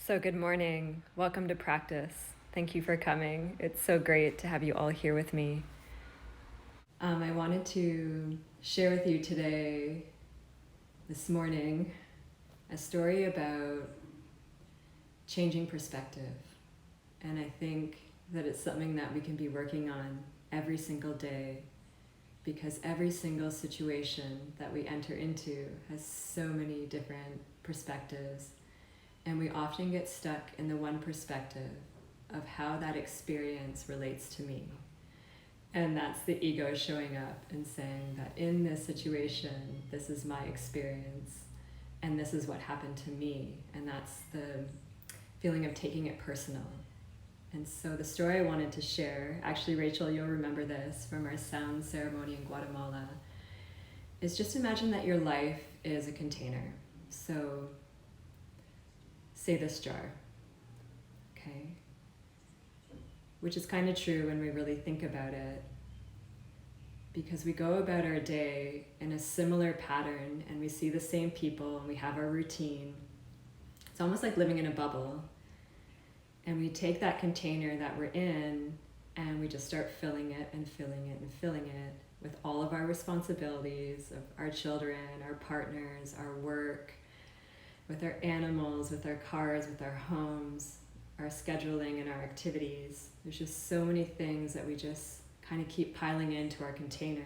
So good morning. Welcome to practice. Thank you for coming. It's so great to have you all here with me. I wanted to share with you today, this morning, a story about changing perspective. And I think that it's something that we can be working on every single day, because every single situation that we enter into has so many different perspectives. And we often get stuck in the one perspective of how that experience relates to me. And that's the ego showing up and saying that in this situation, this is my experience, and this is what happened to me. And that's the feeling of taking it personal. And so the story I wanted to share, actually, Rachel, you'll remember this from our sound ceremony in Guatemala, is just imagine that your life is a container. So say this jar, okay? Which is kind of true when we really think about it, because we go about our day in a similar pattern and we see the same people and we have our routine. It's almost like living in a bubble. And we take that container that we're in and we just start filling it and filling it and filling it with all of our responsibilities of our children, our partners, our work, with our animals, with our cars, with our homes, our scheduling and our activities. There's just so many things that we just kind of keep piling into our container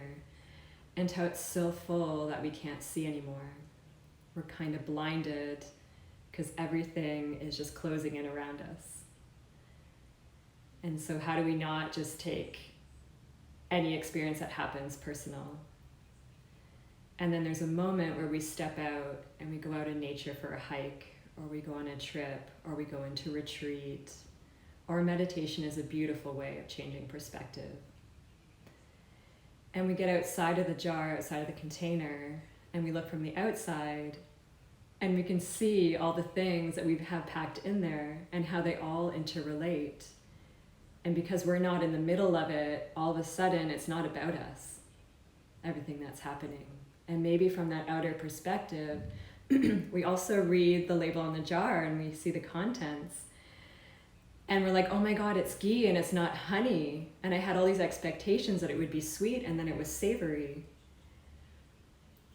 until it's so full that we can't see anymore. We're kind of blinded because everything is just closing in around us. And so how do we not just take any experience that happens personal? And then there's a moment where we step out and we go out in nature for a hike, or we go on a trip, or we go into retreat, or meditation is a beautiful way of changing perspective. And we get outside of the jar, outside of the container, and we look from the outside, and we can see all the things that we have packed in there and how they all interrelate. And because we're not in the middle of it, all of a sudden it's not about us, everything that's happening. And maybe from that outer perspective, we also read the label on the jar and we see the contents. And we're like, oh my God, it's ghee and it's not honey. And I had all these expectations that it would be sweet and then it was savory.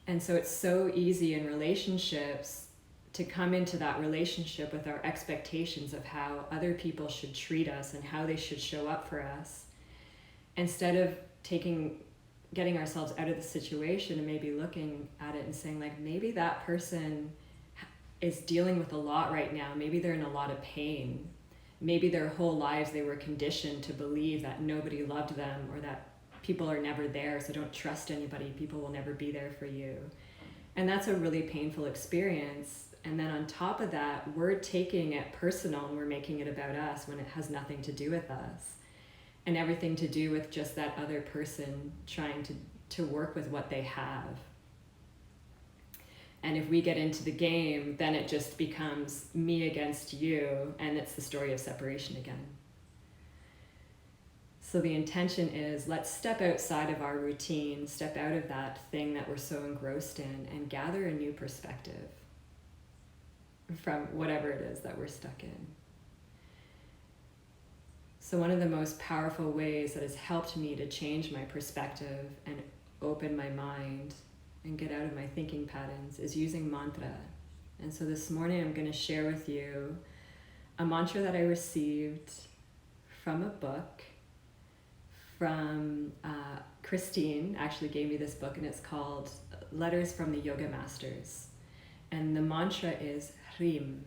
And so it's so easy in relationships to come into that relationship with our expectations of how other people should treat us and how they should show up for us, instead of getting ourselves out of the situation and maybe looking at it and saying, like, maybe that person is dealing with a lot right now. Maybe they're in a lot of pain. Maybe their whole lives they were conditioned to believe that nobody loved them, or that people are never there, so don't trust anybody. People will never be there for you. And that's a really painful experience. And then on top of that, we're taking it personal and we're making it about us when it has nothing to do with us. And everything to do with just that other person trying to work with what they have. And if we get into the game, then it just becomes me against you, and it's the story of separation again. So the intention is, let's step outside of our routine, step out of that thing that we're so engrossed in, and gather a new perspective from whatever it is that we're stuck in. So one of the most powerful ways that has helped me to change my perspective and open my mind and get out of my thinking patterns is using mantra. And so this morning I'm going to share with you a mantra that I received from a book from Christine. Actually gave me this book, and it's called Letters from the Yoga Masters. And the mantra is Hrim.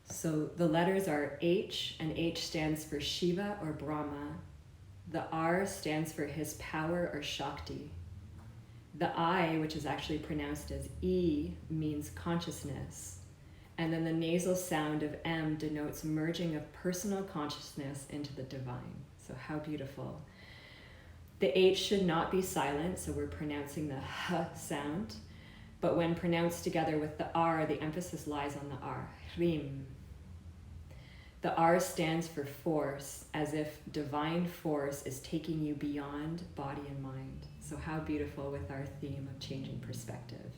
So the letters are H, and H stands for Shiva or Brahma. The R stands for his power or Shakti. The I, which is actually pronounced as E, means consciousness. And then the nasal sound of M denotes merging of personal consciousness into the divine. So how beautiful. The H should not be silent, so we're pronouncing the H sound. But when pronounced together with the R, the emphasis lies on the R, Hrim. The R stands for force, as if divine force is taking you beyond body and mind. So how beautiful with our theme of changing perspective.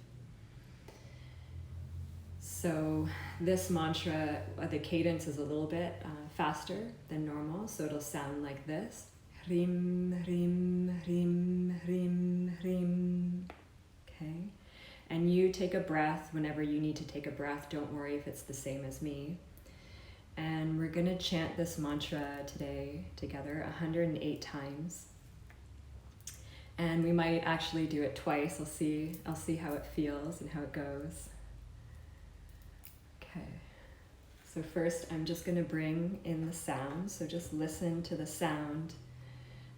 So this mantra, the cadence is a little bit faster than normal, so it'll sound like this. Hrim, hrim, hrim, hrim, hrim. Okay? And you take a breath whenever you need to take a breath. Don't worry if it's the same as me. And we're going to chant this mantra today together 108 times. And we might actually do it twice. I'll see how it feels and how it goes. Okay. So first I'm just going to bring in the sound. So just listen to the sound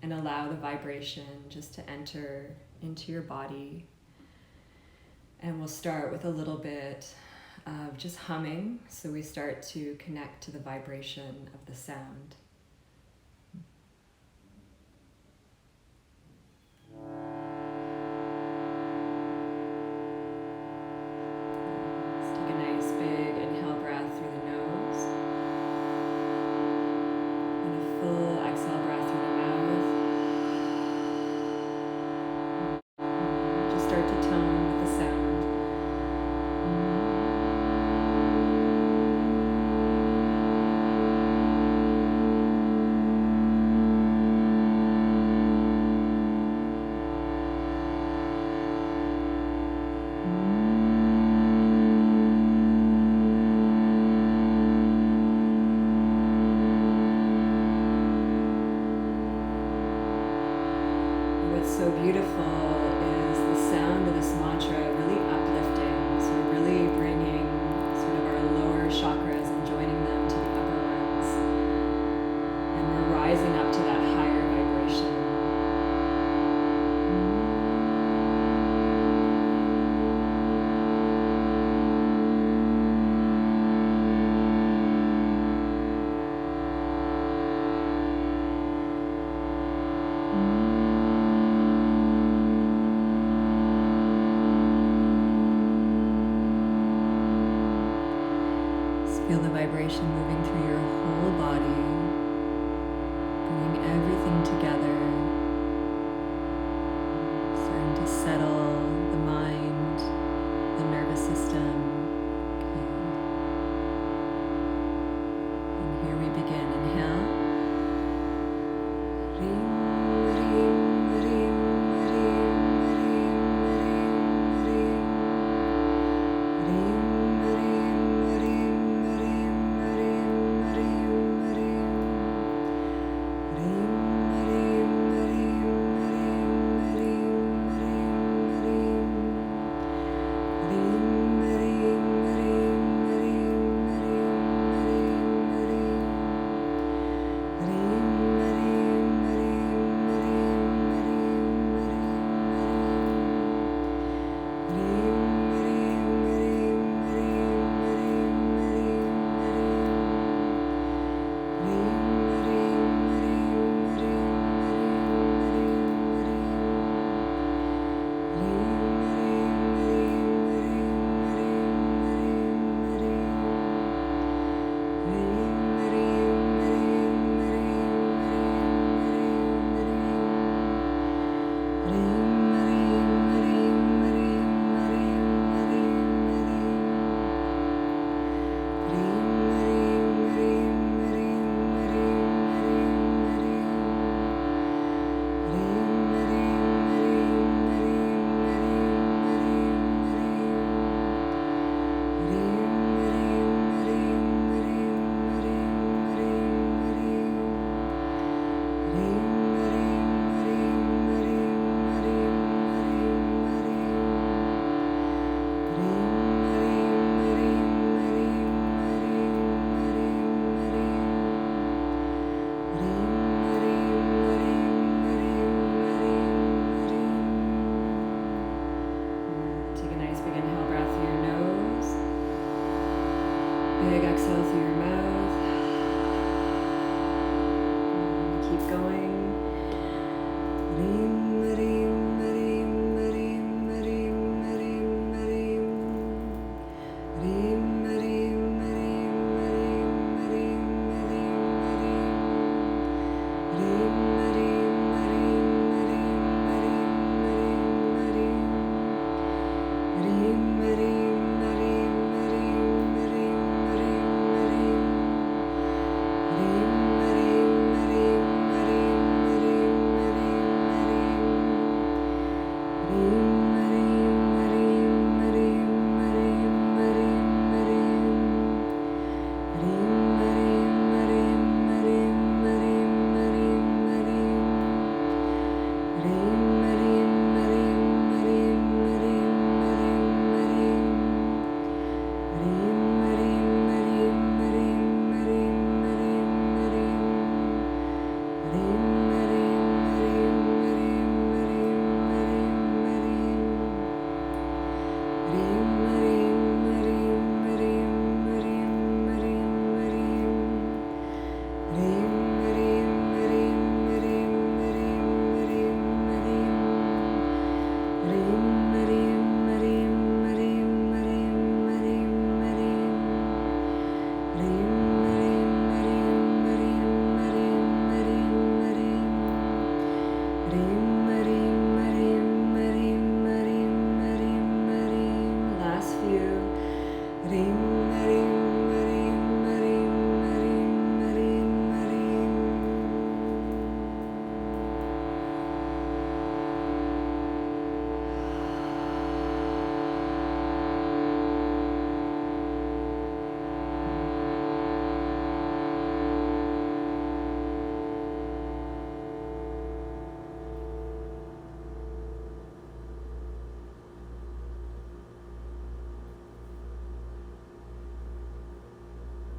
and allow the vibration just to enter into your body. And we'll start with a little bit of just humming. So we start to connect to the vibration of the sound. Let's take a nice big inhale breath through the nose. And a full exhale breath through the mouth. Just start to tone with the sound. So beautiful is the sound of this mantra really uplifting. So we're really bringing sort of our lower chakras and joining them to the upper ones. And we're rising up to that higher vibration. Feel the vibration moving through your whole body, bringing everything together, starting to settle the mind, the nervous system. Okay. And here we begin. Inhale. Hrim, hrim, hrim, hrim, Big exhale through your mouth. Keep going. Hrim, hrim, hrim, hrim, hrim, hrim, hrim. Hrim, hrim, hrim, hrim, hrim, hrim, hrim. Hrim, hrim, hrim, hrim, hrim, hrim, hrim. Hrim, hrim, hrim, hrim, hrim, hrim. Last few.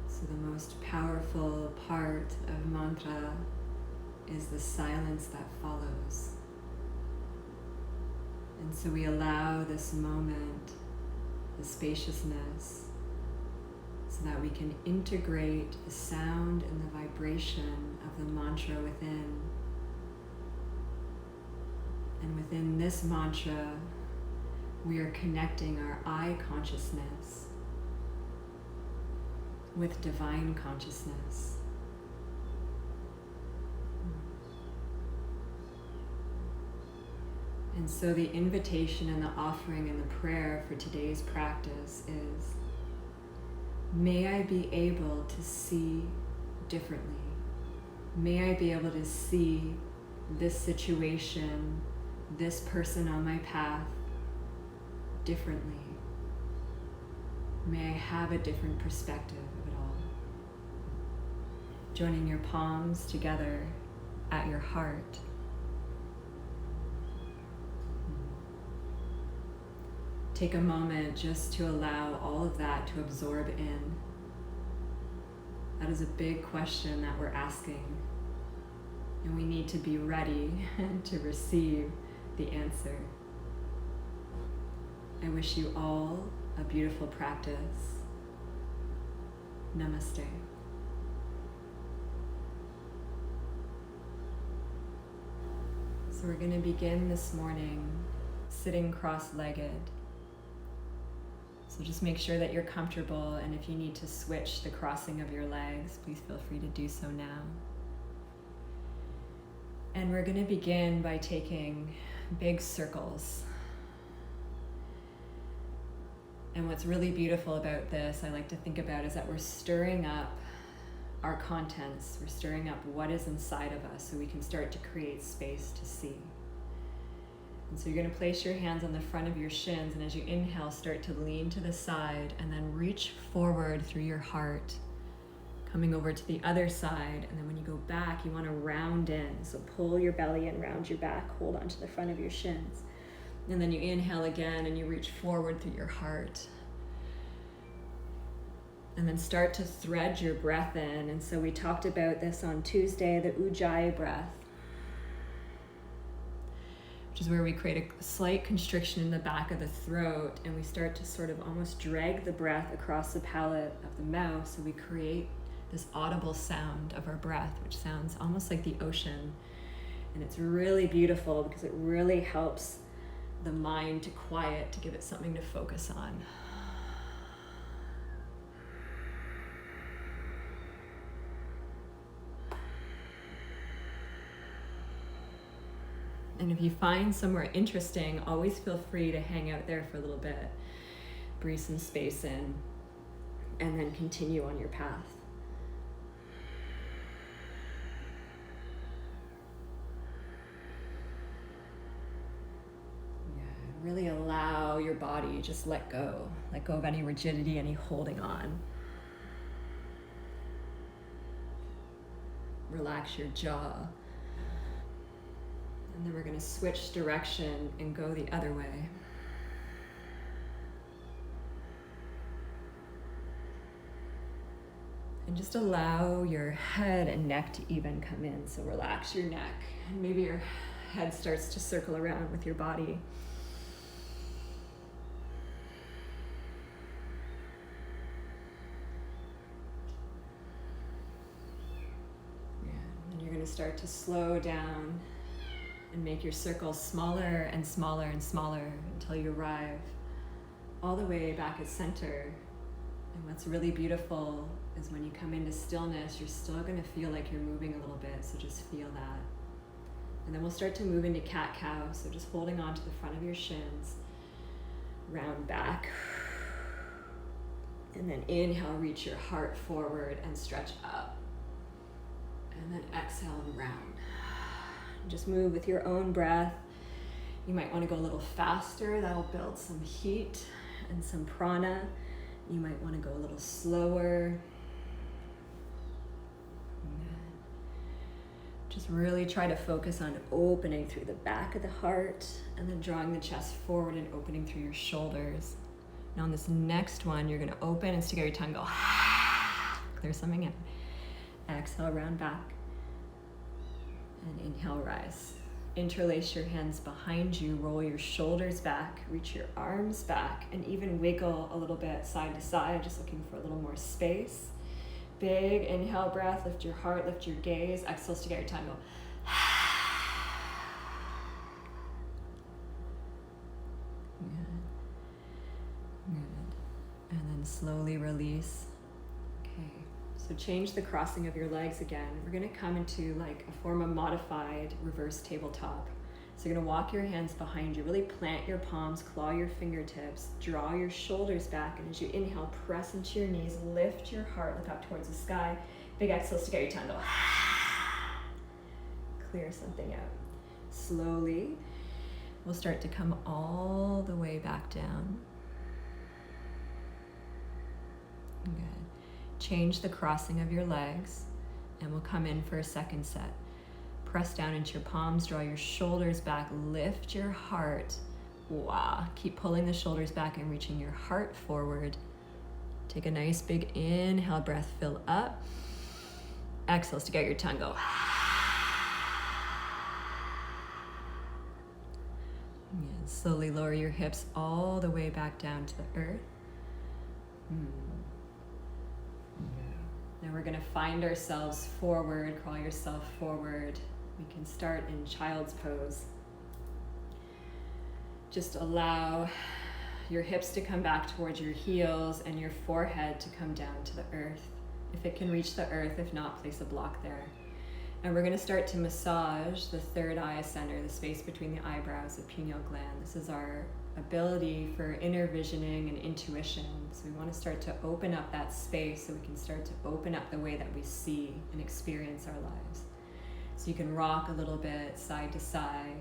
So the most powerful part of mantra is the silence that follows. And so we allow this moment, the spaciousness, so that we can integrate the sound and the vibration of the mantra within. And within this mantra, we are connecting our I consciousness with divine consciousness. And so the invitation and the offering and the prayer for today's practice is, may I be able to see differently. May I be able to see this situation, this person on my path differently. May I have a different perspective of it all. Joining your palms together at your heart. Take a moment just to allow all of that to absorb in. That is a big question that we're asking, and we need to be ready to receive the answer. I wish you all a beautiful practice. Namaste. So we're going to begin this morning sitting cross-legged. So just make sure that you're comfortable, and if you need to switch the crossing of your legs, please feel free to do so now. And we're going to begin by taking big circles. And what's really beautiful about this, I like to think about, is that we're stirring up our contents. We're stirring up what is inside of us so we can start to create space to see. And so you're going to place your hands on the front of your shins, and as you inhale, start to lean to the side and then reach forward through your heart, coming over to the other side. And then when you go back, you want to round in. So pull your belly in, round your back, hold onto the front of your shins. And then you inhale again and you reach forward through your heart. And then start to thread your breath in. And so we talked about this on Tuesday, the Ujjayi breath, which is where we create a slight constriction in the back of the throat, and we start to sort of almost drag the breath across the palate of the mouth, so we create this audible sound of our breath, which sounds almost like the ocean. And it's really beautiful because it really helps the mind to quiet, to give it something to focus on. And if you find somewhere interesting, always feel free to hang out there for a little bit. Breathe some space in, and then continue on your path. Yeah, really allow your body, just let go. Let go of any rigidity, any holding on. Relax your jaw. And then we're going to switch direction and go the other way. And just allow your head and neck to even come in. So relax your neck, and maybe your head starts to circle around with your body. Yeah. And you're going to start to slow down and make your circle smaller and smaller and smaller until you arrive all the way back at center. And what's really beautiful is when you come into stillness, you're still going to feel like you're moving a little bit, so just feel that. And then we'll start to move into cat-cow, so just holding on to the front of your shins, round back. And then inhale, reach your heart forward and stretch up. And then exhale and round. Just move with your own breath. You might want to go a little faster. That'll build some heat and some prana. You might want to go a little slower. Just really try to focus on opening through the back of the heart and then drawing the chest forward and opening through your shoulders. Now on this next one, you're going to open and stick out your tongue, go clear something out. Exhale, round back. And inhale, rise. Interlace your hands behind you, roll your shoulders back, reach your arms back, and even wiggle a little bit side to side, just looking for a little more space. Big inhale breath, lift your heart, lift your gaze. Exhale, stick out your tongue, go. Good. Good. And then slowly release. Okay. So change the crossing of your legs again. We're gonna come into like a form of modified reverse tabletop. So you're gonna walk your hands behind you, really plant your palms, claw your fingertips, draw your shoulders back, and as you inhale, press into your knees, lift your heart, look up towards the sky. Big exhale, stick out your tongue, go. Clear something out. Slowly, we'll start to come all the way back down. Good. Change the crossing of your legs, and we'll come in for a second set. Press down into your palms, draw your shoulders back, lift your heart. Wow. Keep pulling the shoulders back and reaching your heart forward. Take a nice big inhale, breath, fill up. Exhale, stick out your tongue, go. And slowly lower your hips all the way back down to the earth. Now we're gonna find ourselves forward, crawl yourself forward. We can start in child's pose. Just allow your hips to come back towards your heels and your forehead to come down to the earth. If it can reach the earth, if not, place a block there. And we're gonna start to massage the third eye center, the space between the eyebrows, the pineal gland. This is our ability for inner visioning and intuition. So we want to start to open up that space so we can start to open up the way that we see and experience our lives. So you can rock a little bit side to side.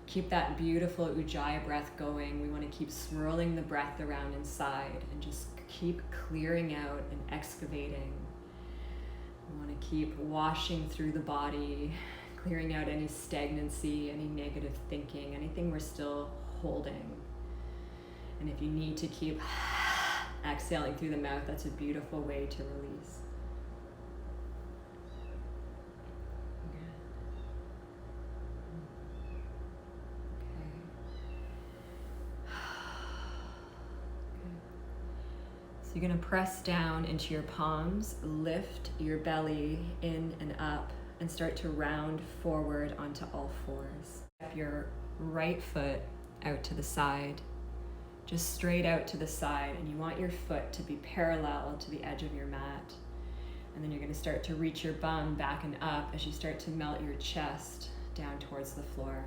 Keep that beautiful Ujjayi breath going. We want to keep swirling the breath around inside and just keep clearing out and excavating. We want to keep washing through the body, clearing out any stagnancy, any negative thinking, anything we're still holding. And if you need to keep exhaling through the mouth, that's a beautiful way to release. So you're going to press down into your palms, lift your belly in and up, and start to round forward onto all fours. Step your right foot out to the side, just straight out to the side, and you want your foot to be parallel to the edge of your mat. And then you're going to start to reach your bum back and up as you start to melt your chest down towards the floor.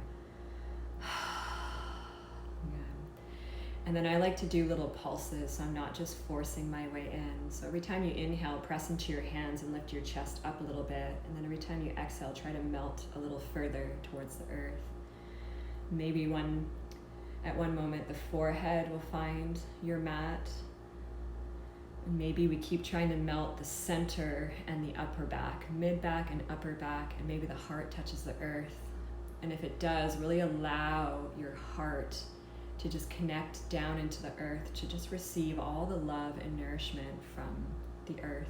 And then I like to do little pulses, so I'm not just forcing my way in. So every time you inhale, press into your hands and lift your chest up a little bit. And then every time you exhale, try to melt a little further towards the earth. Maybe at one moment, the forehead will find your mat. And maybe we keep trying to melt the center and the upper back, mid back and upper back, and maybe the heart touches the earth. And if it does, really allow your heart to just connect down into the earth, to just receive all the love and nourishment from the earth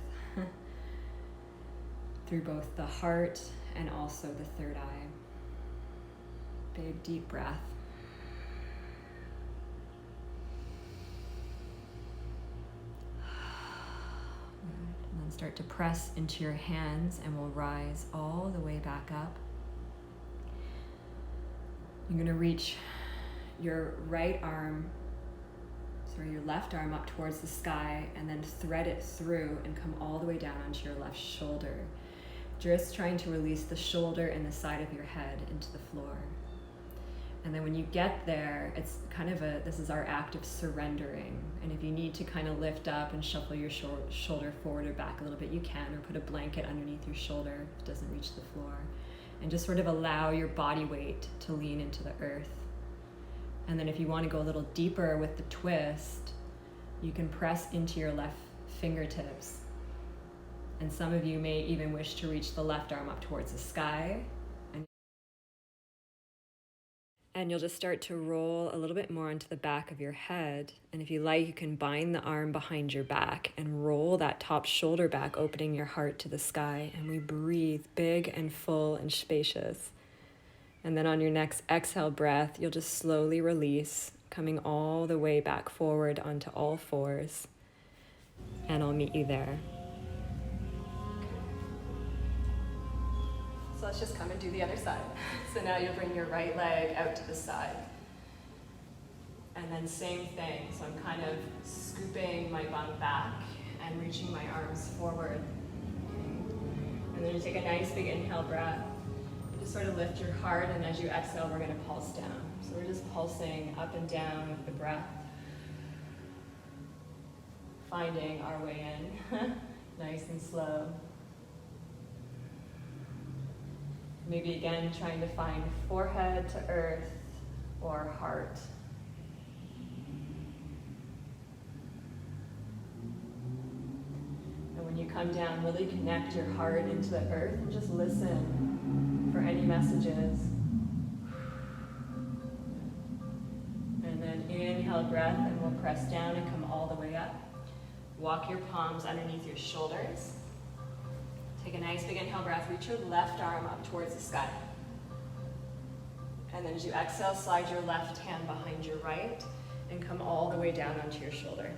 through both the heart and also the third eye. Big deep breath. And then start to press into your hands, and we'll rise all the way back up. You're going to reach your right arm, so throw your left arm up towards the sky and then thread it through and come all the way down onto your left shoulder. Just trying to release the shoulder and the side of your head into the floor. And then when you get there, it's kind of this is our act of surrendering. And if you need to kind of lift up and shuffle your shoulder forward or back a little bit, you can, or put a blanket underneath your shoulder if it doesn't reach the floor. And just sort of allow your body weight to lean into the earth. And then if you want to go a little deeper with the twist, you can press into your left fingertips. And some of you may even wish to reach the left arm up towards the sky. And you'll just start to roll a little bit more onto the back of your head. And if you like, you can bind the arm behind your back and roll that top shoulder back, opening your heart to the sky. And we breathe big and full and spacious. And then on your next exhale breath, you'll just slowly release, coming all the way back forward onto all fours. And I'll meet you there. So let's just come and do the other side. So now you'll bring your right leg out to the side. And then same thing. So I'm kind of scooping my bum back and reaching my arms forward. And then you take a nice big inhale breath. You just sort of lift your heart, and as you exhale, we're going to pulse down. So we're just pulsing up and down with the breath. Finding our way in, nice and slow. Maybe again, trying to find forehead to earth or heart. And when you come down, really connect your heart into the earth and just listen for any messages. And then inhale breath, and we'll press down and come all the way up. Walk your palms underneath your shoulders. Take a nice big inhale breath, reach your left arm up towards the sky. And then as you exhale, slide your left hand behind your right and come all the way down onto your shoulder.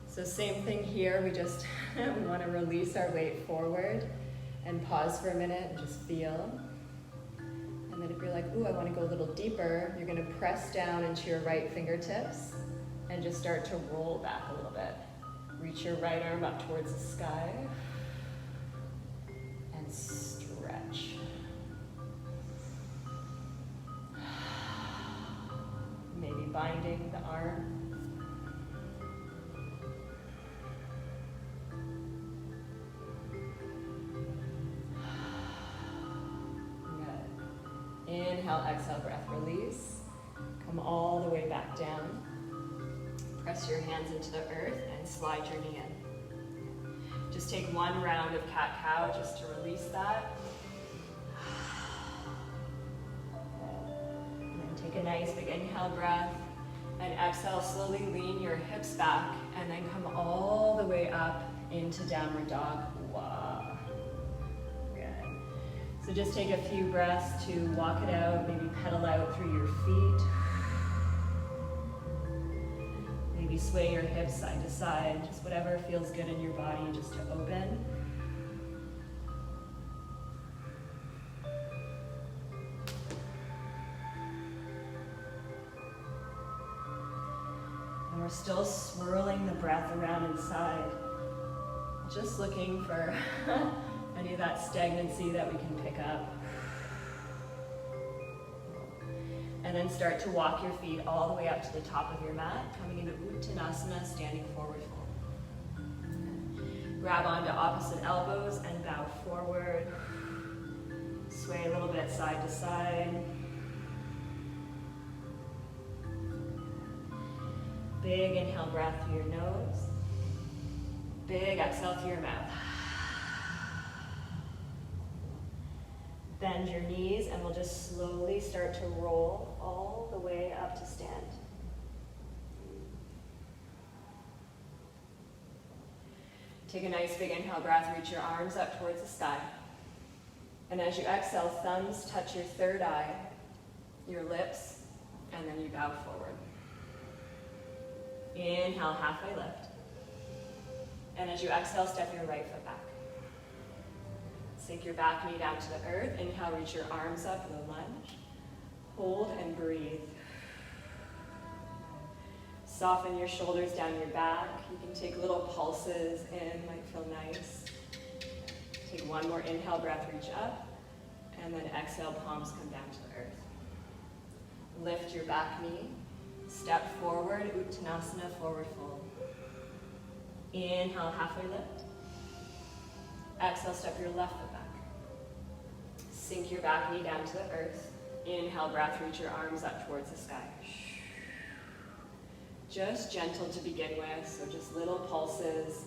So same thing here, we just want to release our weight forward and pause for a minute and just feel. And then if you're like, ooh, I want to go a little deeper, you're going to press down into your right fingertips and just start to roll back a little bit. Reach your right arm up towards the sky. Stretch. Maybe binding the arm. Good. Inhale, exhale, breath, release. Come all the way back down. Press your hands into the earth and slide your knee in. Just take one round of cat-cow just to release that. And then take a nice big inhale breath. And exhale, slowly lean your hips back and then come all the way up into downward dog. Wow. Good. So just take a few breaths to walk it out, maybe pedal out through your feet. Maybe sway your hips side to side, just whatever feels good in your body, just to open. And we're still swirling the breath around inside, just looking for any of that stagnancy that we can pick up. And then start to walk your feet all the way up to the top of your mat, coming into Uttanasana, standing forward fold. Grab onto opposite elbows and bow forward. Sway a little bit side to side. Big inhale breath through your nose. Big exhale through your mouth. Bend your knees and we'll just slowly start to roll all the way up to stand. Take a nice big inhale breath, reach your arms up towards the sky. And as you exhale, thumbs touch your third eye, your lips, and then you bow forward. Inhale, halfway lift. And as you exhale, step your right foot back. Sink your back knee down to the earth. Inhale, reach your arms up, low lunge. Hold and breathe. Soften your shoulders down your back. You can take little pulses in, might feel nice. Take one more inhale, breath, reach up. And then exhale, palms come down to the earth. Lift your back knee. Step forward, Uttanasana, forward fold. Inhale, halfway lift. Exhale, step your left foot back. Sink your back knee down to the earth. Inhale, breath, reach your arms up towards the sky. Just gentle to begin with, so just little pulses.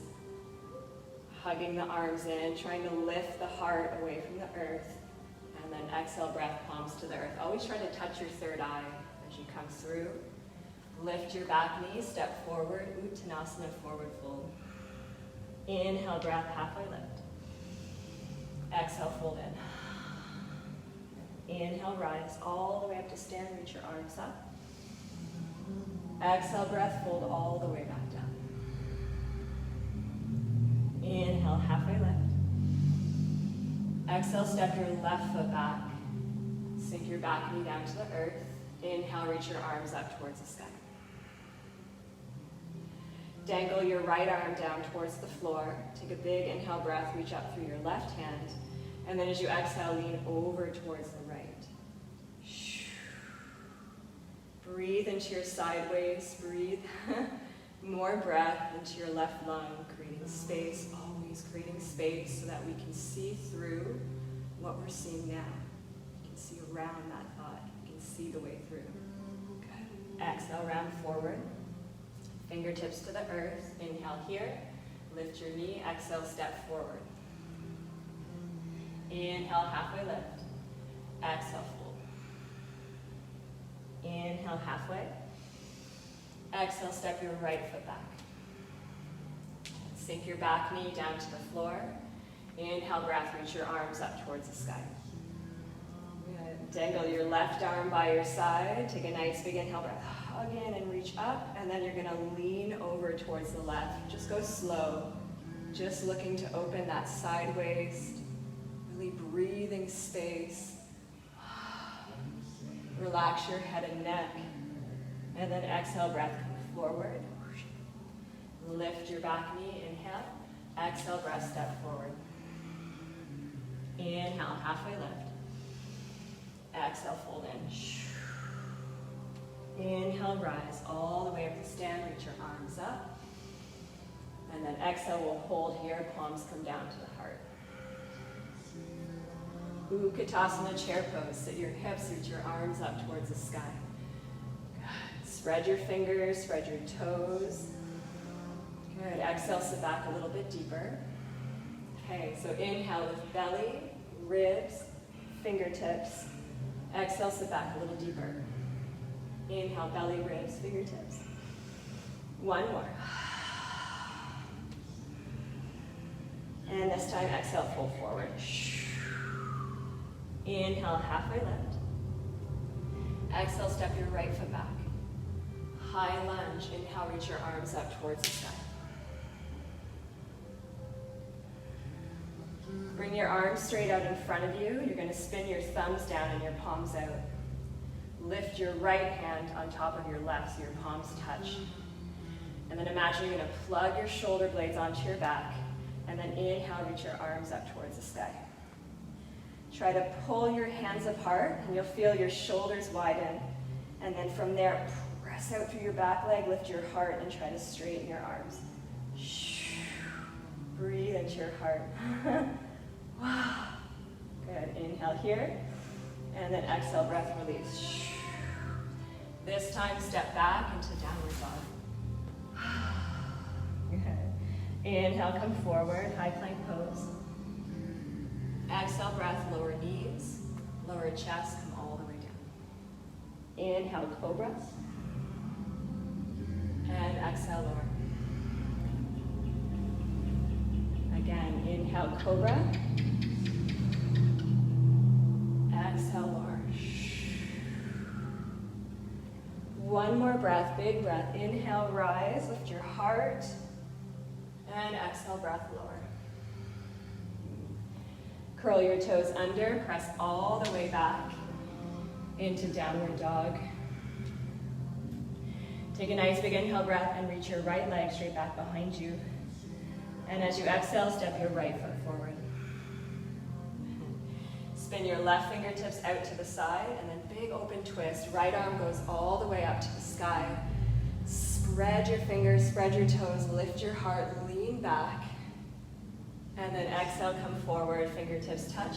Hugging the arms in, trying to lift the heart away from the earth. And then exhale, breath, palms to the earth. Always try to touch your third eye as you come through. Lift your back knee, step forward, Uttanasana, forward fold. Inhale, breath, halfway lift. Exhale, fold in. Inhale, rise all the way up to stand, reach your arms up. Exhale, breath, fold all the way back down. Inhale, halfway lift. Exhale, step your left foot back. Sink your back knee down to the earth. Inhale, reach your arms up towards the sky. Dangle your right arm down towards the floor. Take a big inhale breath, reach up through your left hand. And then as you exhale, lean over towards the right. Breathe into your sideways. Breathe more breath into your left lung, creating space, always creating space so that we can see through what we're seeing now. You can see around that thought. You can see the way through. Good. Exhale, round forward. Fingertips to the earth. Inhale here. Lift your knee. Exhale, step forward. Inhale, halfway lift. Exhale, fold. Inhale, halfway. Exhale, step your right foot back. Sink your back knee down to the floor. Inhale, breath, reach your arms up towards the sky. Good. Dangle your left arm by your side. Take a nice big inhale breath. Hug in and reach up, and then you're gonna lean over towards the left. Just go slow. Just looking to open that side waist. Really breathing space. Relax your head and neck. And then exhale, breath, come forward. Lift your back knee, inhale. Exhale, breath, step forward. Inhale, halfway lift. Exhale, fold in. Inhale, rise all the way up to stand, reach your arms up. And then exhale, we'll hold here, palms come down to the heart. Uttanasana, chair pose. Sit your hips, reach your arms up towards the sky. Good. Spread your fingers, spread your toes. Good. Exhale, sit back a little bit deeper. Okay, so inhale with belly, ribs, fingertips. Exhale, sit back a little deeper. Inhale, belly, ribs, fingertips. One more. And this time, exhale, fold forward. Inhale, halfway lift. Exhale, step your right foot back. High lunge. Inhale, reach your arms up towards the sky. Bring your arms straight out in front of you. You're going to spin your thumbs down and your palms out. Lift your right hand on top of your left so your palms touch. And then imagine you're going to plug your shoulder blades onto your back. And then inhale, reach your arms up towards the sky. Try to pull your hands apart, and you'll feel your shoulders widen. And then from there, press out through your back leg, lift your heart, and try to straighten your arms. Breathe into your heart. Good. Inhale here, and then exhale, breath release. This time, step back into downward dog. Good. Inhale, come forward, high plank pose. Exhale, breath, lower knees, lower chest, come all the way down. Inhale, cobra. And exhale, lower. Again, inhale, cobra. Exhale, lower. One more breath, big breath. Inhale, rise, lift your heart. And exhale, breath, lower. Curl your toes under, press all the way back into downward dog. Take a nice big inhale breath and reach your right leg straight back behind you. And as you exhale, step your right foot forward. Spin your left fingertips out to the side and then big open twist. Right arm goes all the way up to the sky. Spread your fingers, spread your toes, lift your heart, lean back. And then exhale, come forward, fingertips touch.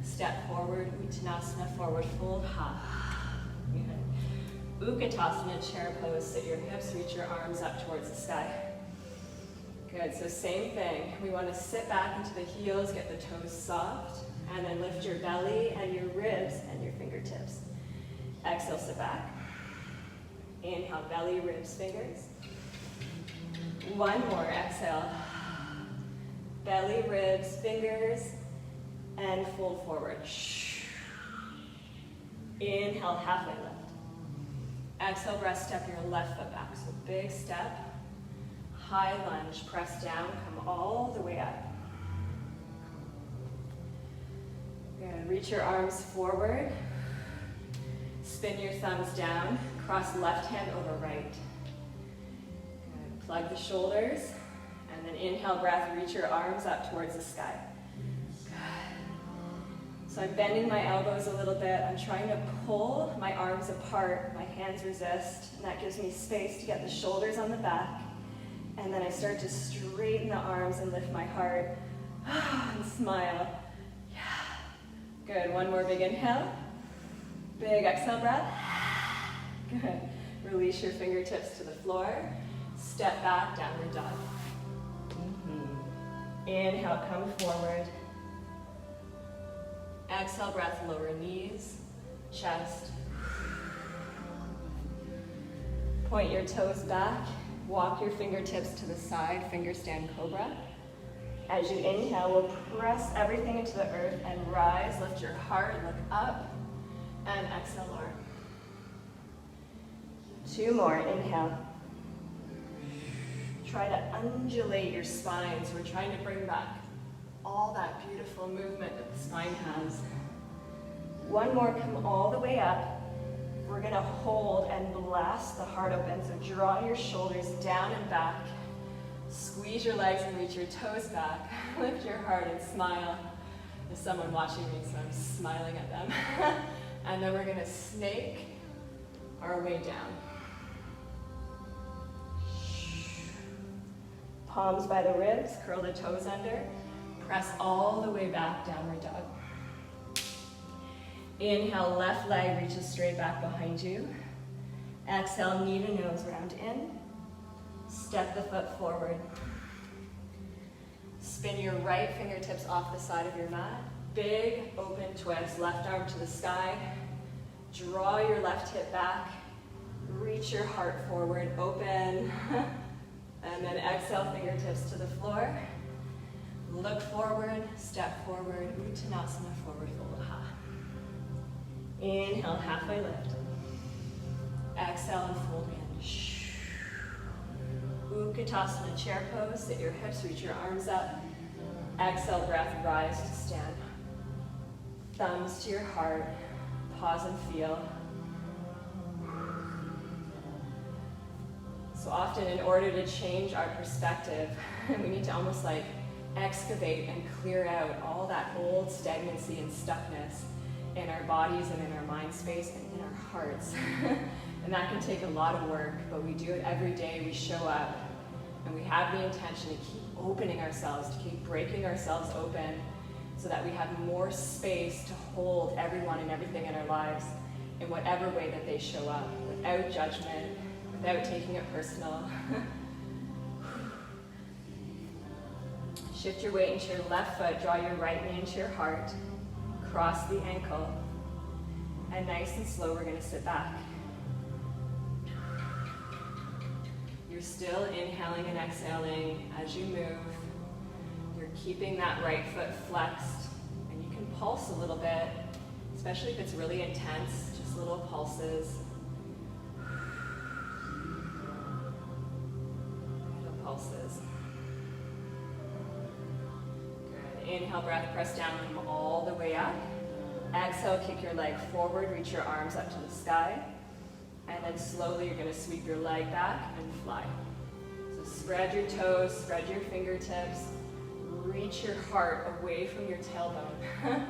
Step forward, Uttanasana, forward fold, ha. Good. Utkatasana, chair pose, sit your hips, reach your arms up towards the sky. Good, so same thing. We want to sit back into the heels, get the toes soft, and then lift your belly and your ribs and your fingertips. Exhale, sit back. Inhale, belly, ribs, fingers. One more, exhale. Belly, ribs, fingers, and fold forward. Inhale, halfway lift. Exhale, breath, step your left foot back. So big step. High lunge, press down, come all the way up. Good, reach your arms forward. Spin your thumbs down, cross left hand over right. Good, plug the shoulders, and then inhale, breath, reach your arms up towards the sky. Good. So I'm bending my elbows a little bit. I'm trying to pull my arms apart, my hands resist, and that gives me space to get the shoulders on the back. And then I start to straighten the arms and lift my heart and smile. Yeah. Good, one more big inhale. Big exhale breath. Good. Release your fingertips to the floor. Step back, downward dog. Inhale, come forward. Exhale, breath, lower knees, chest. Point your toes back. Walk your fingertips to the side, finger stand cobra. As you inhale, we'll press everything into the earth and rise, lift your heart, look up, and exhale, lower. Two more, inhale. Try to undulate your spine, so we're trying to bring back all that beautiful movement that the spine has. One more, come all the way up. We're gonna hold and blast the heart open, so draw your shoulders down and back. Squeeze your legs and reach your toes back. Lift your heart and smile. There's someone watching me, so I'm smiling at them. And then we're gonna snake our way down. Palms by the ribs, curl the toes under. Press all the way back, downward dog. Inhale, left leg reaches straight back behind you. Exhale, knee to nose, round in. Step the foot forward. Spin your right fingertips off the side of your mat. Big open twist, left arm to the sky. Draw your left hip back. Reach your heart forward, open. And then exhale, fingertips to the floor. Look forward, step forward, Uttanasana, forward fold, ha. Inhale, halfway lift. Exhale and fold in. Utkatasana, chair pose. Sit your hips, reach your arms up. Exhale, breath, rise to stand. Thumbs to your heart. Pause and feel. So often, in order to change our perspective, we need to almost like excavate and clear out all that old stagnancy and stuckness in our bodies and in our mind space and in our hearts. And that can take a lot of work, but we do it every day. We show up and we have the intention to keep opening ourselves, to keep breaking ourselves open so that we have more space to hold everyone and everything in our lives in whatever way that they show up, without judgment, without taking it personal. Shift your weight into your left foot, draw your right knee into your heart, cross the ankle, and nice and slow, we're gonna sit back. You're still inhaling and exhaling as you move. You're keeping that right foot flexed, and you can pulse a little bit, especially if it's really intense, just little pulses. Little pulses. Inhale, breath, press down, come all the way up. Exhale, kick your leg forward, reach your arms up to the sky. And then slowly you're gonna sweep your leg back and fly. So spread your toes, spread your fingertips, reach your heart away from your tailbone.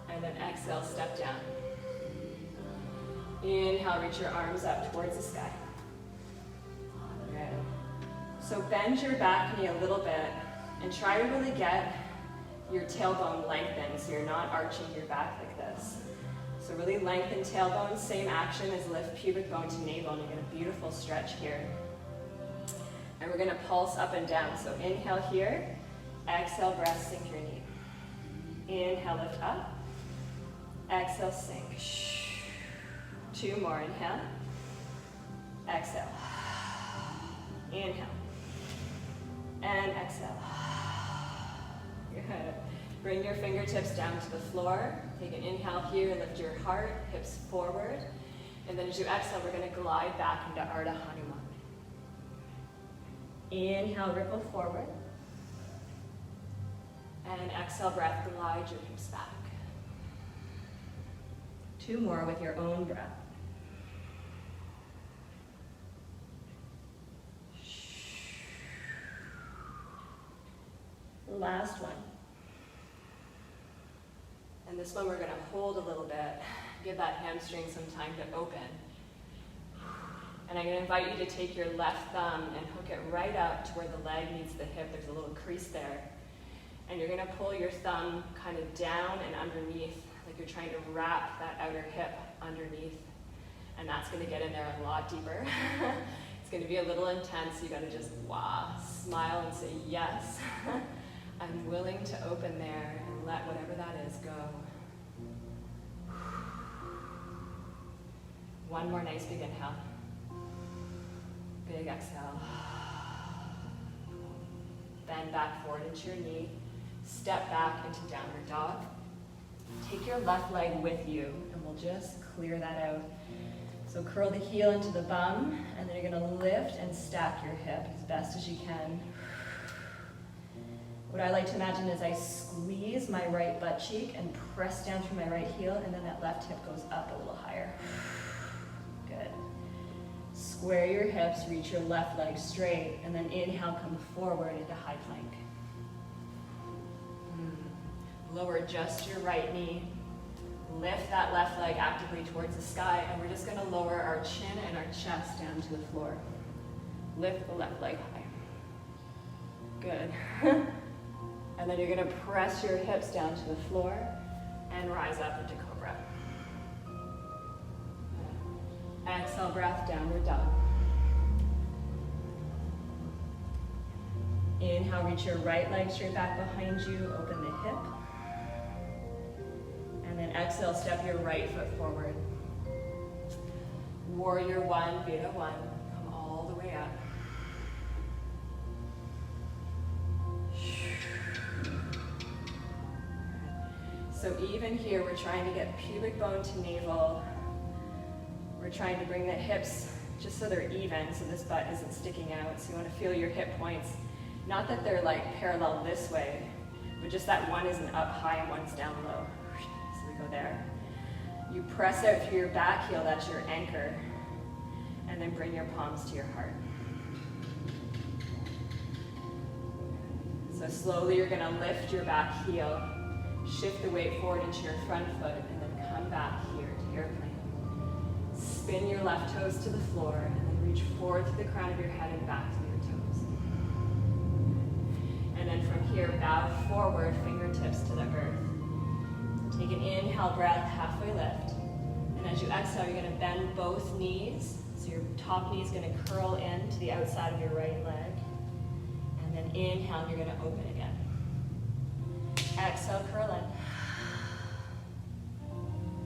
And then exhale, step down. Inhale, reach your arms up towards the sky. Good. So bend your back knee a little bit and try to really get your tailbone lengthened so you're not arching your back like this. So really lengthen tailbone, same action as lift pubic bone to navel, and you get a beautiful stretch here. And we're gonna pulse up and down. So inhale here, exhale, breath, sink your knee. Inhale, lift up, exhale, sink. 2 more, inhale, exhale, inhale, and exhale. Good. Bring your fingertips down to the floor. Take an inhale here, lift your heart, hips forward. And then as you exhale, we're gonna glide back into Ardha Hanuman. Inhale, ripple forward. And exhale, breath, glide your hips back. 2 more with your own breath. Last one. And this one we're going to hold a little bit, give that hamstring some time to open. And I'm going to invite you to take your left thumb and hook it right up to where the leg meets the hip. There's a little crease there. And you're going to pull your thumb kind of down and underneath, like you're trying to wrap that outer hip underneath. And that's going to get in there a lot deeper. It's going to be a little intense. You got to just smile and say, yes, I'm willing to open there and let whatever that is go. One more nice big inhale. Big exhale. Bend back forward into your knee. Step back into downward dog. Take your left leg with you, and we'll just clear that out. So curl the heel into the bum, and then you're going to lift and stack your hip as best as you can. What I like to imagine is I squeeze my right butt cheek and press down through my right heel, and then that left hip goes up a little higher. Good. Square your hips, reach your left leg straight, and then inhale, come forward into high plank. Lower just your right knee. Lift that left leg actively towards the sky, and we're just going to lower our chin and our chest down to the floor. Lift the left leg high. Good. And then you're going to press your hips down to the floor and rise up into cobra. Exhale, breath, downward dog. Inhale, reach your right leg straight back behind you, open the hip. And then exhale, step your right foot forward. Warrior 1, Beta 1, come all the way up. So even here, we're trying to get pubic bone to navel. We're trying to bring the hips just so they're even, so this butt isn't sticking out. So you want to feel your hip points. Not that they're like parallel this way, but just that one isn't up high and one's down low. So we go there. You press out through your back heel, that's your anchor. And then bring your palms to your heart. So slowly you're gonna lift your back heel, shift the weight forward into your front foot, and then come back here to airplane. Spin your left toes to the floor, and then reach forward to the crown of your head and back to your toes. And then from here, bow forward, fingertips to the earth. Take an inhale breath, halfway lift. And as you exhale, you're gonna bend both knees. So your top knee is gonna curl in to the outside of your right leg. And then inhale, you're gonna open again. Exhale, curl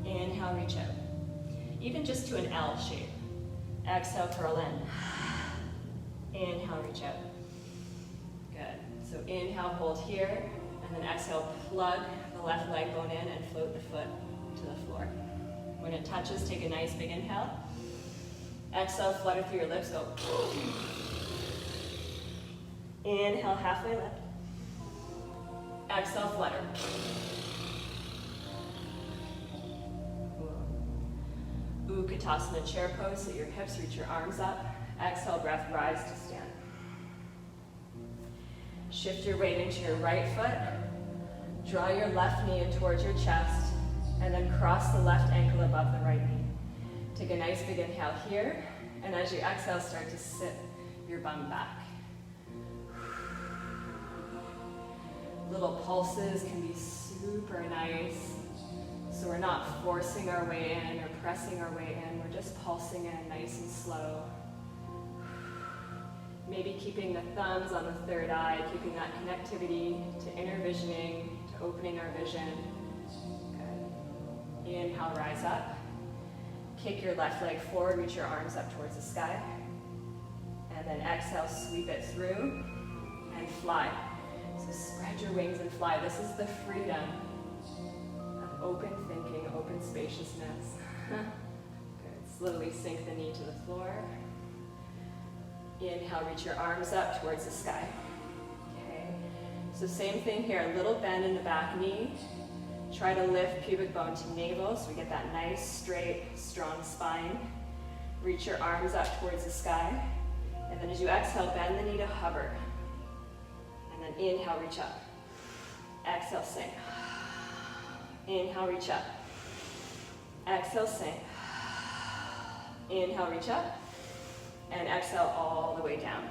in. Inhale, reach out. Even just to an L shape. Exhale, curl in. Inhale, reach out. Good. So inhale, hold here, and then exhale, plug the left leg bone in and float the foot to the floor. When it touches, take a nice big inhale. Exhale, flutter through your lips, go. Inhale, halfway lift. Exhale, flutter. Utkatasana chair pose, so your hips reach your arms up. Exhale, breath, rise to stand. Shift your weight into your right foot. Draw your left knee in towards your chest, and then cross the left ankle above the right knee. Take a nice big inhale here, and as you exhale, start to sit your bum back. Little pulses can be super nice. So we're not forcing our way in or pressing our way in, we're just pulsing in nice and slow. Maybe keeping the thumbs on the third eye, keeping that connectivity to inner visioning, to opening our vision. Good. Inhale, rise up. Kick your left leg forward, reach your arms up towards the sky. And then exhale, sweep it through and fly. So spread your wings and fly. This is the freedom of open thinking, open spaciousness. Good. Slowly sink the knee to the floor. Inhale, reach your arms up towards the sky. Okay. So same thing here, a little bend in the back knee. Try to lift pubic bone to navel so we get that nice, straight, strong spine. Reach your arms up towards the sky. And then as you exhale, bend the knee to hover. And then inhale, reach up. Exhale, sink. Inhale, reach up. Exhale, sink. Inhale, reach up. And exhale all the way down.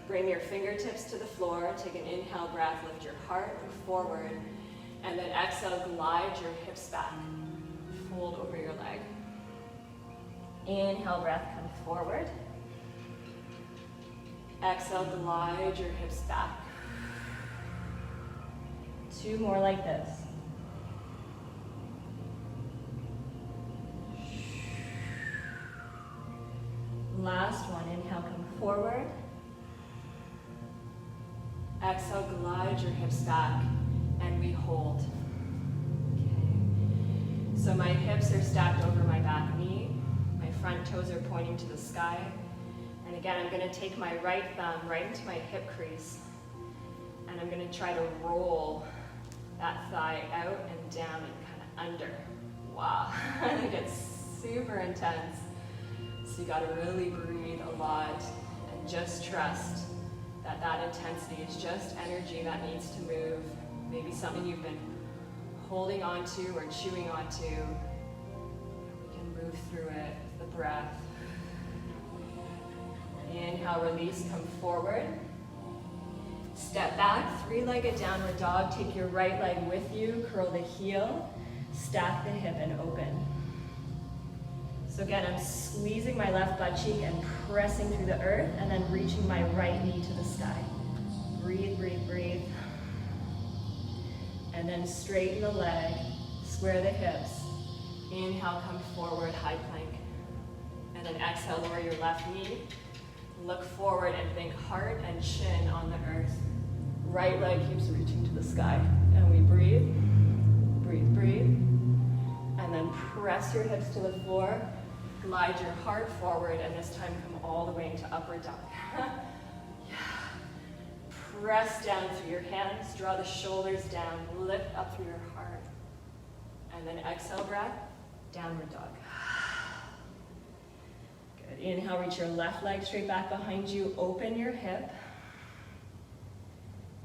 Bring your fingertips to the floor. Take an inhale breath, lift your heart forward. And then exhale, glide your hips back. Fold over your leg. Inhale, breath, come forward. Exhale, glide your hips back. 2 more like this. Last one, inhale, come forward. Exhale, glide your hips back, and we hold. Okay. So my hips are stacked over my back knee. My front toes are pointing to the sky. And again, I'm gonna take my right thumb right into my hip crease, and I'm gonna try to roll that thigh out and down and kind of under. Wow, it gets super intense. So you gotta really breathe a lot and just trust that that intensity is just energy that needs to move. Maybe something you've been holding onto or chewing onto. We can move through it with the breath. Inhale, release, come forward. Step back, 3-legged downward dog. Take your right leg with you, curl the heel, stack the hip and open. So again, I'm squeezing my left butt cheek and pressing through the earth, and then reaching my right knee to the sky. Breathe, breathe, breathe. And then straighten the leg, square the hips. Inhale, come forward, high plank. And then exhale, lower your left knee. Look forward and think heart and chin on the earth. Right leg keeps reaching to the sky. And we breathe, breathe, breathe. And then press your hips to the floor. Glide your heart forward, and this time come all the way into upward dog. Yeah. Press down through your hands, draw the shoulders down, lift up through your heart. And then exhale breath, downward dog. Good. Inhale, reach your left leg straight back behind you, open your hip.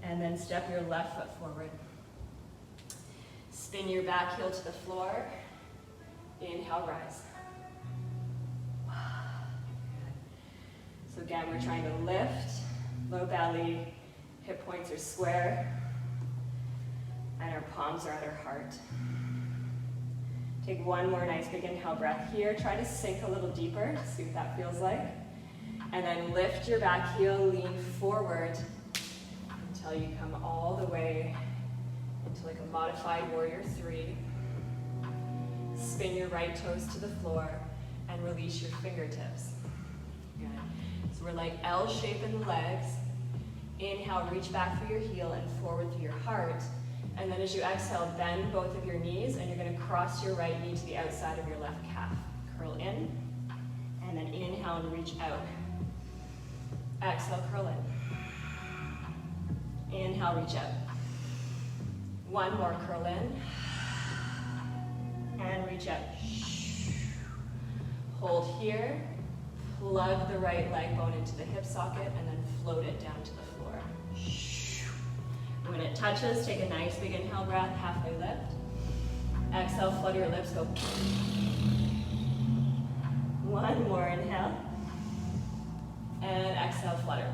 And then step your left foot forward. Spin your back heel to the floor. Inhale, rise. So again, we're trying to lift, low belly, hip points are square, and our palms are at our heart. Take one more nice big inhale breath here. Try to sink a little deeper, see what that feels like. And then lift your back heel, lean forward until you come all the way into like a modified warrior 3. Spin your right toes to the floor and release your fingertips. Good. So we're like L shape in the legs. Inhale, reach back through your heel and forward through your heart. And then as you exhale, bend both of your knees, and you're going to cross your right knee to the outside of your left calf. Curl in, and then inhale and reach out. Exhale, curl in. Inhale, reach out. One more, curl in. And reach out. Hold here, plug the right leg bone into the hip socket, and then float it down to the floor. When it touches, take a nice big inhale breath, halfway lift. Exhale, flutter your lips, go. One more inhale. And exhale, flutter.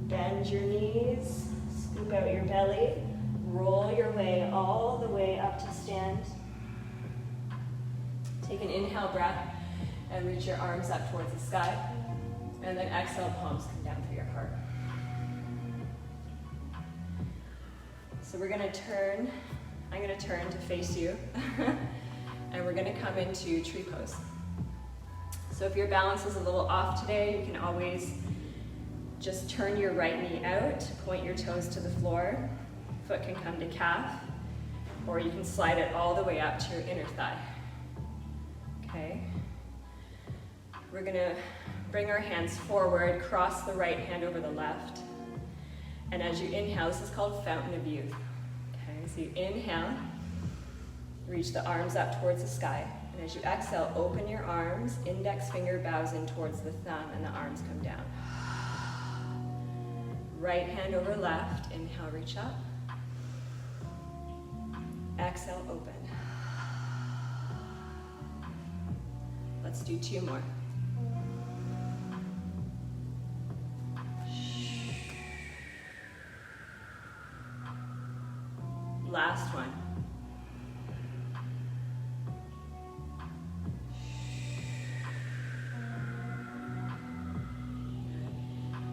Bend your knees, scoop out your belly, roll your way all the way up to stand. Take an inhale breath and reach your arms up towards the sky. And then exhale, palms come down through your heart. So we're gonna turn, I'm gonna turn to face you. And we're gonna come into tree pose. So if your balance is a little off today, you can always just turn your right knee out, point your toes to the floor. Foot can come to calf, or you can slide it all the way up to your inner thigh. Okay. We're gonna bring our hands forward, cross the right hand over the left. And as you inhale, this is called Fountain of Youth. Okay, so you inhale, reach the arms up towards the sky. And as you exhale, open your arms, index finger bows in towards the thumb, and the arms come down. Right hand over left, inhale, reach up. Exhale, open. Let's do two more. Last one.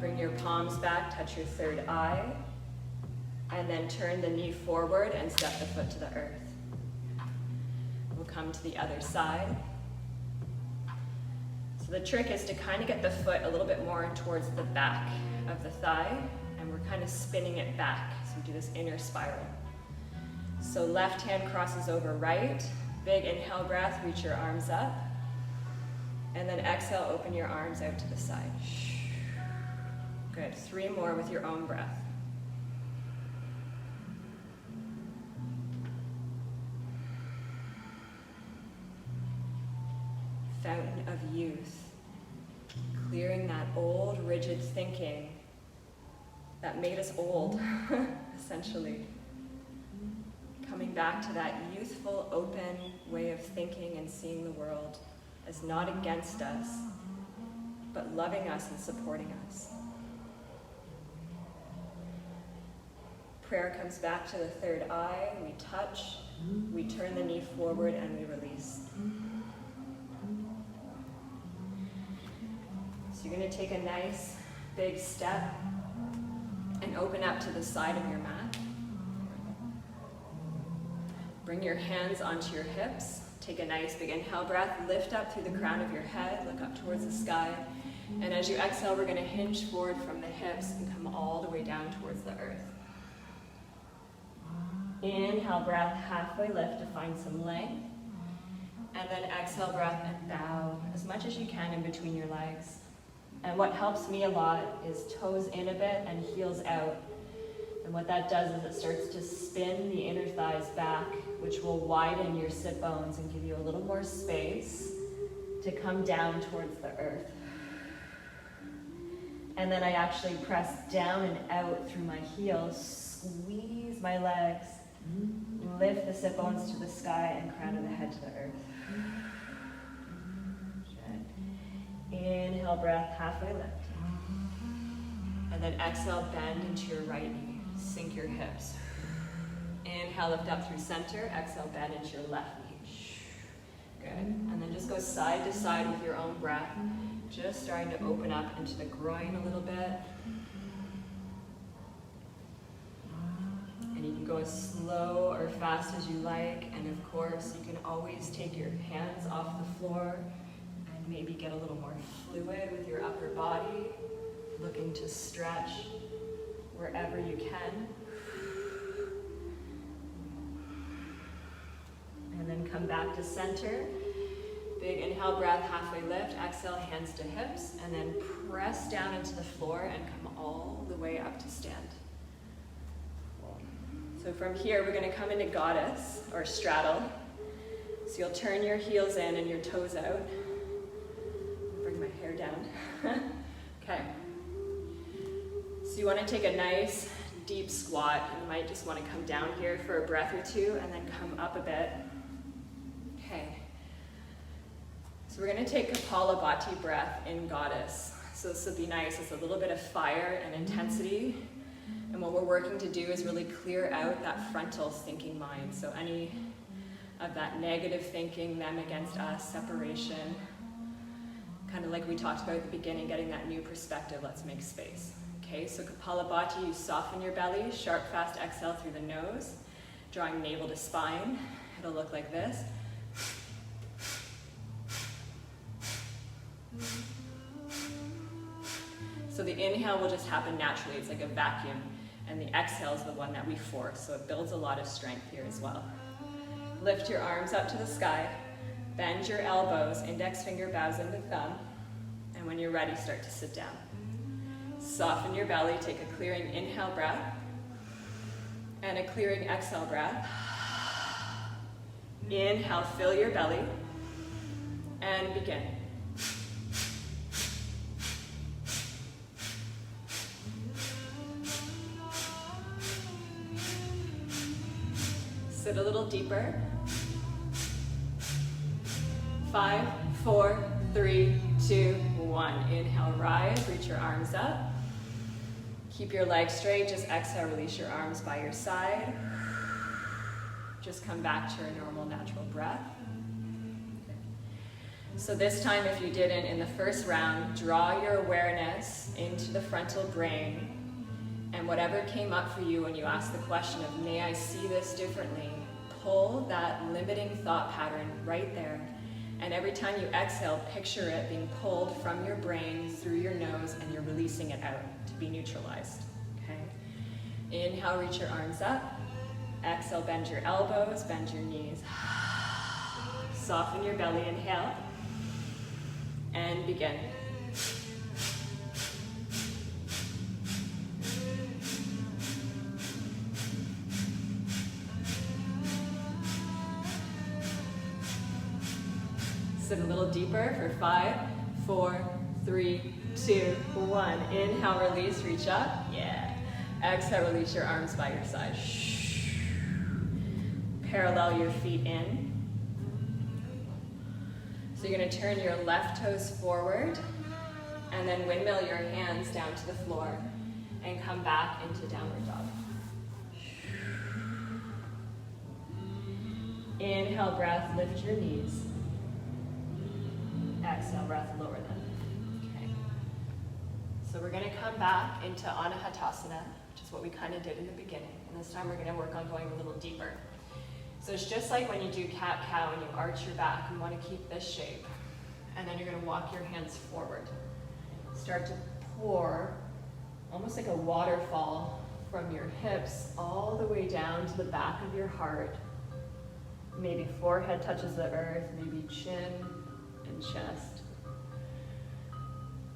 Bring your palms back, touch your third eye, and then turn the knee forward and step the foot to the earth. We'll come to the other side. So the trick is to kind of get the foot a little bit more towards the back of the thigh, and we're kind of spinning it back. So we do this inner spiral. So left hand crosses over right, big inhale breath, reach your arms up, and then exhale, open your arms out to the side. Good, 3 more with your own breath. Fountain of youth, clearing that old, rigid thinking that made us old, essentially. Coming back to that youthful, open way of thinking and seeing the world as not against us, but loving us and supporting us. Prayer comes back to the third eye. We touch, we turn the knee forward, and we release. So you're going to take a nice big step and open up to the side of your mat. Bring your hands onto your hips. Take a nice big inhale breath. Lift up through the crown of your head. Look up towards the sky. And as you exhale, we're going to hinge forward from the hips and come all the way down towards the earth. Inhale, breath, halfway lift to find some length. And then exhale, breath, and bow as much as you can in between your legs. And what helps me a lot is toes in a bit and heels out. And what that does is it starts to spin the inner thighs back, which will widen your sit bones and give you a little more space to come down towards the earth. And then I actually press down and out through my heels, squeeze my legs, lift the sit bones to the sky and crown of the head to the earth. Good. Inhale, breath, halfway lift. And then exhale, bend into your right knee. Sink your hips. Inhale, lift up through center. Exhale, bend into your left knee. Good. And then just go side to side with your own breath. Just starting to open up into the groin a little bit. And you can go as slow or fast as you like. And of course, you can always take your hands off the floor and maybe get a little more fluid with your upper body, looking to stretch wherever you can. And then come back to center. Big inhale, breath, halfway lift. Exhale, hands to hips. And then press down into the floor and come all the way up to stand. So from here, we're going to come into goddess or straddle. So you'll turn your heels in and your toes out. Bring my hair down. Okay. So you want to take a nice deep squat. You might just want to come down here for a breath or two and then come up a bit. Okay. So we're going to take Kapalabhati breath in goddess. So this will be nice. It's a little bit of fire and intensity. And what we're working to do is really clear out that frontal thinking mind. So any of that negative thinking, them against us, separation, kind of like we talked about at the beginning, getting that new perspective. Let's make space. Okay, so Kapalabhati, you soften your belly, sharp, fast exhale through the nose, drawing navel to spine. It'll look like this. So the inhale will just happen naturally. It's like a vacuum. And the exhale is the one that we force. So it builds a lot of strength here as well. Lift your arms up to the sky. Bend your elbows. Index finger bows into thumb. And when you're ready, start to sit down. Soften your belly. Take a clearing inhale breath. And a clearing exhale breath. Inhale, fill your belly. And begin. Sit a little deeper. 5, 4, 3, 2, 1. Inhale, rise, reach your arms up. Keep your legs straight, just exhale, release your arms by your side. Just come back to your normal, natural breath. So this time, if you didn't, in the first round, draw your awareness into the frontal brain. And whatever came up for you when you asked the question of, may I see this differently? Pull that limiting thought pattern right there. And every time you exhale, picture it being pulled from your brain through your nose and you're releasing it out to be neutralized. Okay? Inhale, reach your arms up. Exhale, bend your elbows, bend your knees. Soften your belly, inhale. And begin. Sit a little deeper for 5, 4, 3, 2, 1. Inhale, release, reach up. Yeah. Exhale, release your arms by your side. Parallel your feet in. So you're going to turn your left toes forward and then windmill your hands down to the floor and come back into downward dog. Inhale, breath, lift your knees. Exhale, breath, lower them. Okay. So we're going to come back into Anahatasana, which is what we kind of did in the beginning. And this time we're going to work on going a little deeper. So it's just like when you do cat-cow and you arch your back. You want to keep this shape. And then you're going to walk your hands forward. Start to pour, almost like a waterfall, from your hips all the way down to the back of your heart. Maybe forehead touches the earth, maybe chin and chest.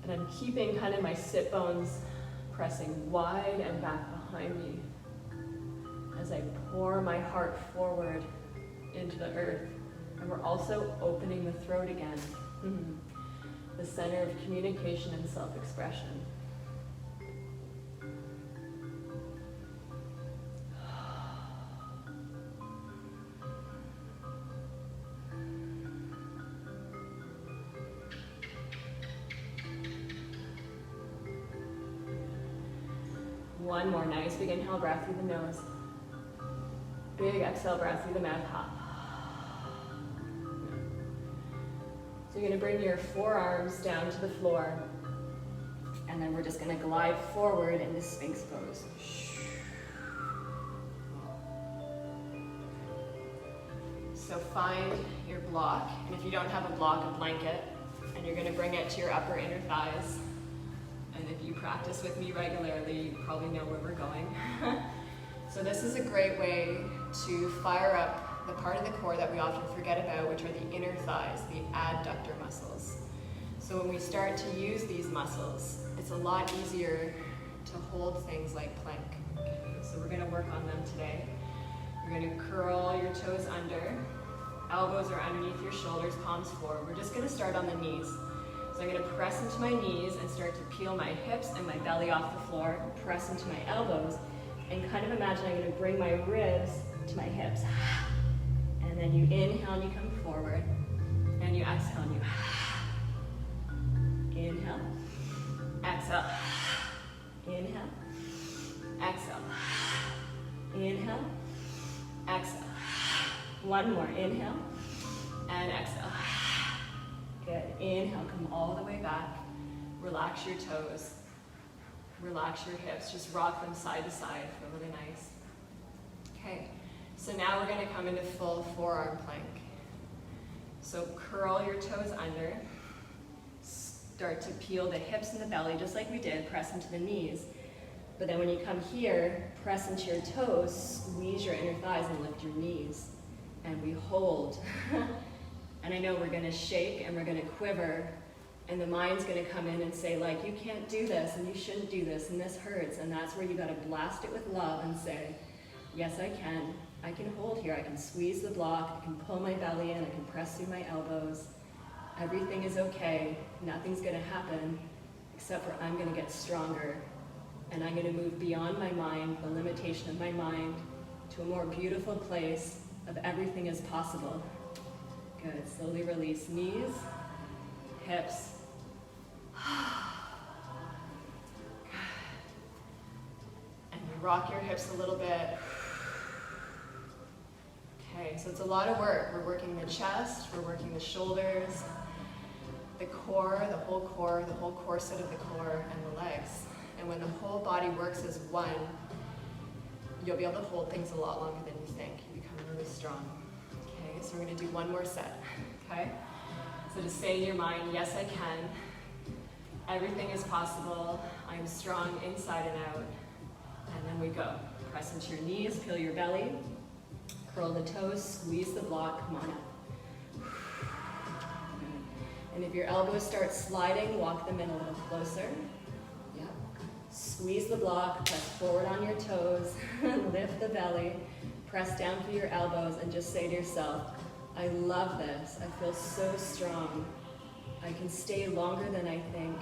And I'm keeping kind of my sit bones pressing wide and back behind me as I pour my heart forward into the earth. And we're also opening the throat again. The center of communication and self-expression. One more nice big inhale breath through the nose. Big exhale breath through the mouth. So you're going to bring your forearms down to the floor. And then we're just going to glide forward into Sphinx pose. So find your block. And if you don't have a block, a blanket. And you're going to bring it to your upper inner thighs. And if you practice with me regularly, you probably know where we're going. So this is a great way to fire up the part of the core that we often forget about, which are the inner thighs, the adductor muscles. So when we start to use these muscles, it's a lot easier to hold things like plank. So we're gonna work on them today. You're gonna curl your toes under. Elbows are underneath your shoulders, palms forward. We're just gonna start on the knees. So I'm gonna press into my knees and start to peel my hips and my belly off the floor, press into my elbows, and kind of imagine I'm gonna bring my ribs to my hips. And then you inhale and you come forward, and you exhale and you inhale, exhale, inhale, exhale, inhale, exhale. One more, inhale and exhale. Good, inhale, come all the way back. Relax your toes, relax your hips, just rock them side to side, feel really nice. Okay, so now we're gonna come into full forearm plank. So curl your toes under, start to peel the hips and the belly just like we did, press into the knees. But then when you come here, press into your toes, squeeze your inner thighs and lift your knees. And we hold. And I know we're gonna shake and we're gonna quiver, and the mind's gonna come in and say, like, you can't do this and you shouldn't do this and this hurts. And that's where you gotta blast it with love and say, yes, I can. I can hold here, I can squeeze the block, I can pull my belly in, I can press through my elbows. Everything is okay, nothing's gonna happen, except for I'm gonna get stronger. And I'm gonna move beyond my mind, the limitation of my mind, to a more beautiful place of everything is possible. Good, slowly release knees, hips. And you rock your hips a little bit. Okay, so it's a lot of work. We're working the chest, we're working the shoulders, the core, the whole corset of the core, and the legs. And when the whole body works as one, you'll be able to hold things a lot longer than you think. You become really strong. Okay, so we're gonna do one more set, okay? So just say in your mind, yes, I can. Everything is possible. I'm strong inside and out. And then we go. Press into your knees, peel your belly, curl the toes, squeeze the block, come on up. And if your elbows start sliding, walk them in a little closer. Yep. Squeeze the block, press forward on your toes, lift the belly, press down through your elbows, and just say to yourself, I love this. I feel so strong. I can stay longer than I think.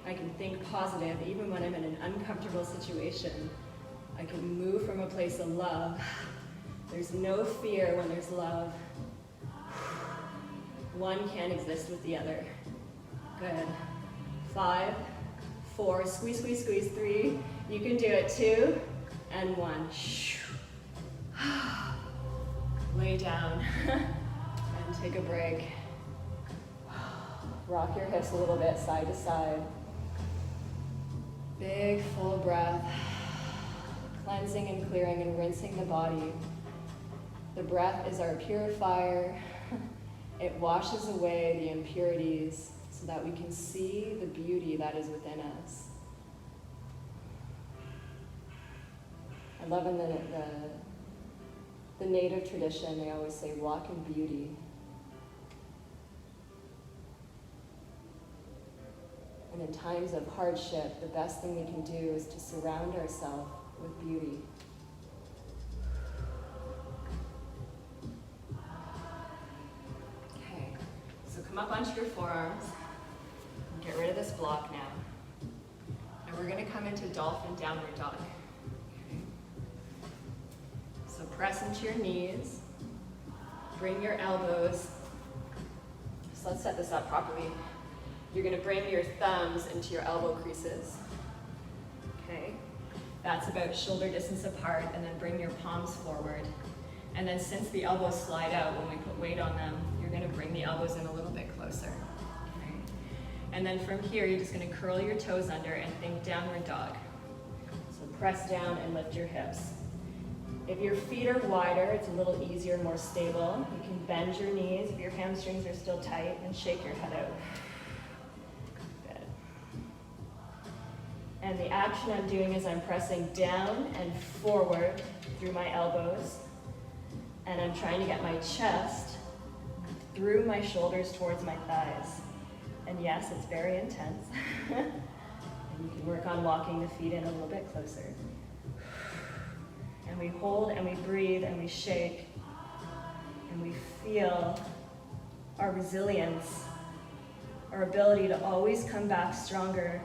I can think positive even when I'm in an uncomfortable situation. I can move from a place of love. There's no fear when there's love. One can't exist with the other. Good. 5, 4, squeeze, squeeze, squeeze. 3, you can do it. 2, and 1. Lay down and take a break. Rock your hips a little bit side to side. Big full breath. Cleansing and clearing and rinsing the body. The breath is our purifier. It washes away the impurities so that we can see the beauty that is within us. I love in the native tradition, they always say, walk in beauty. And in times of hardship, the best thing we can do is to surround ourselves with beauty. Okay, so come up onto your forearms. Get rid of this block now. And we're gonna come into dolphin downward dog. Okay. So press into your knees. Bring your elbows. So let's set this up properly. You're gonna bring your thumbs into your elbow creases. Okay. That's about shoulder distance apart, and then bring your palms forward. And then since the elbows slide out when we put weight on them, you're gonna bring the elbows in a little bit closer. Okay. And then from here, you're just gonna curl your toes under and think downward dog. So press down and lift your hips. If your feet are wider, it's a little easier, more stable. You can bend your knees if your hamstrings are still tight, and shake your head out. And the action I'm doing is I'm pressing down and forward through my elbows. And I'm trying to get my chest through my shoulders towards my thighs. And yes, it's very intense. And you can work on walking the feet in a little bit closer. And we hold and we breathe and we shake. And we feel our resilience, our ability to always come back stronger,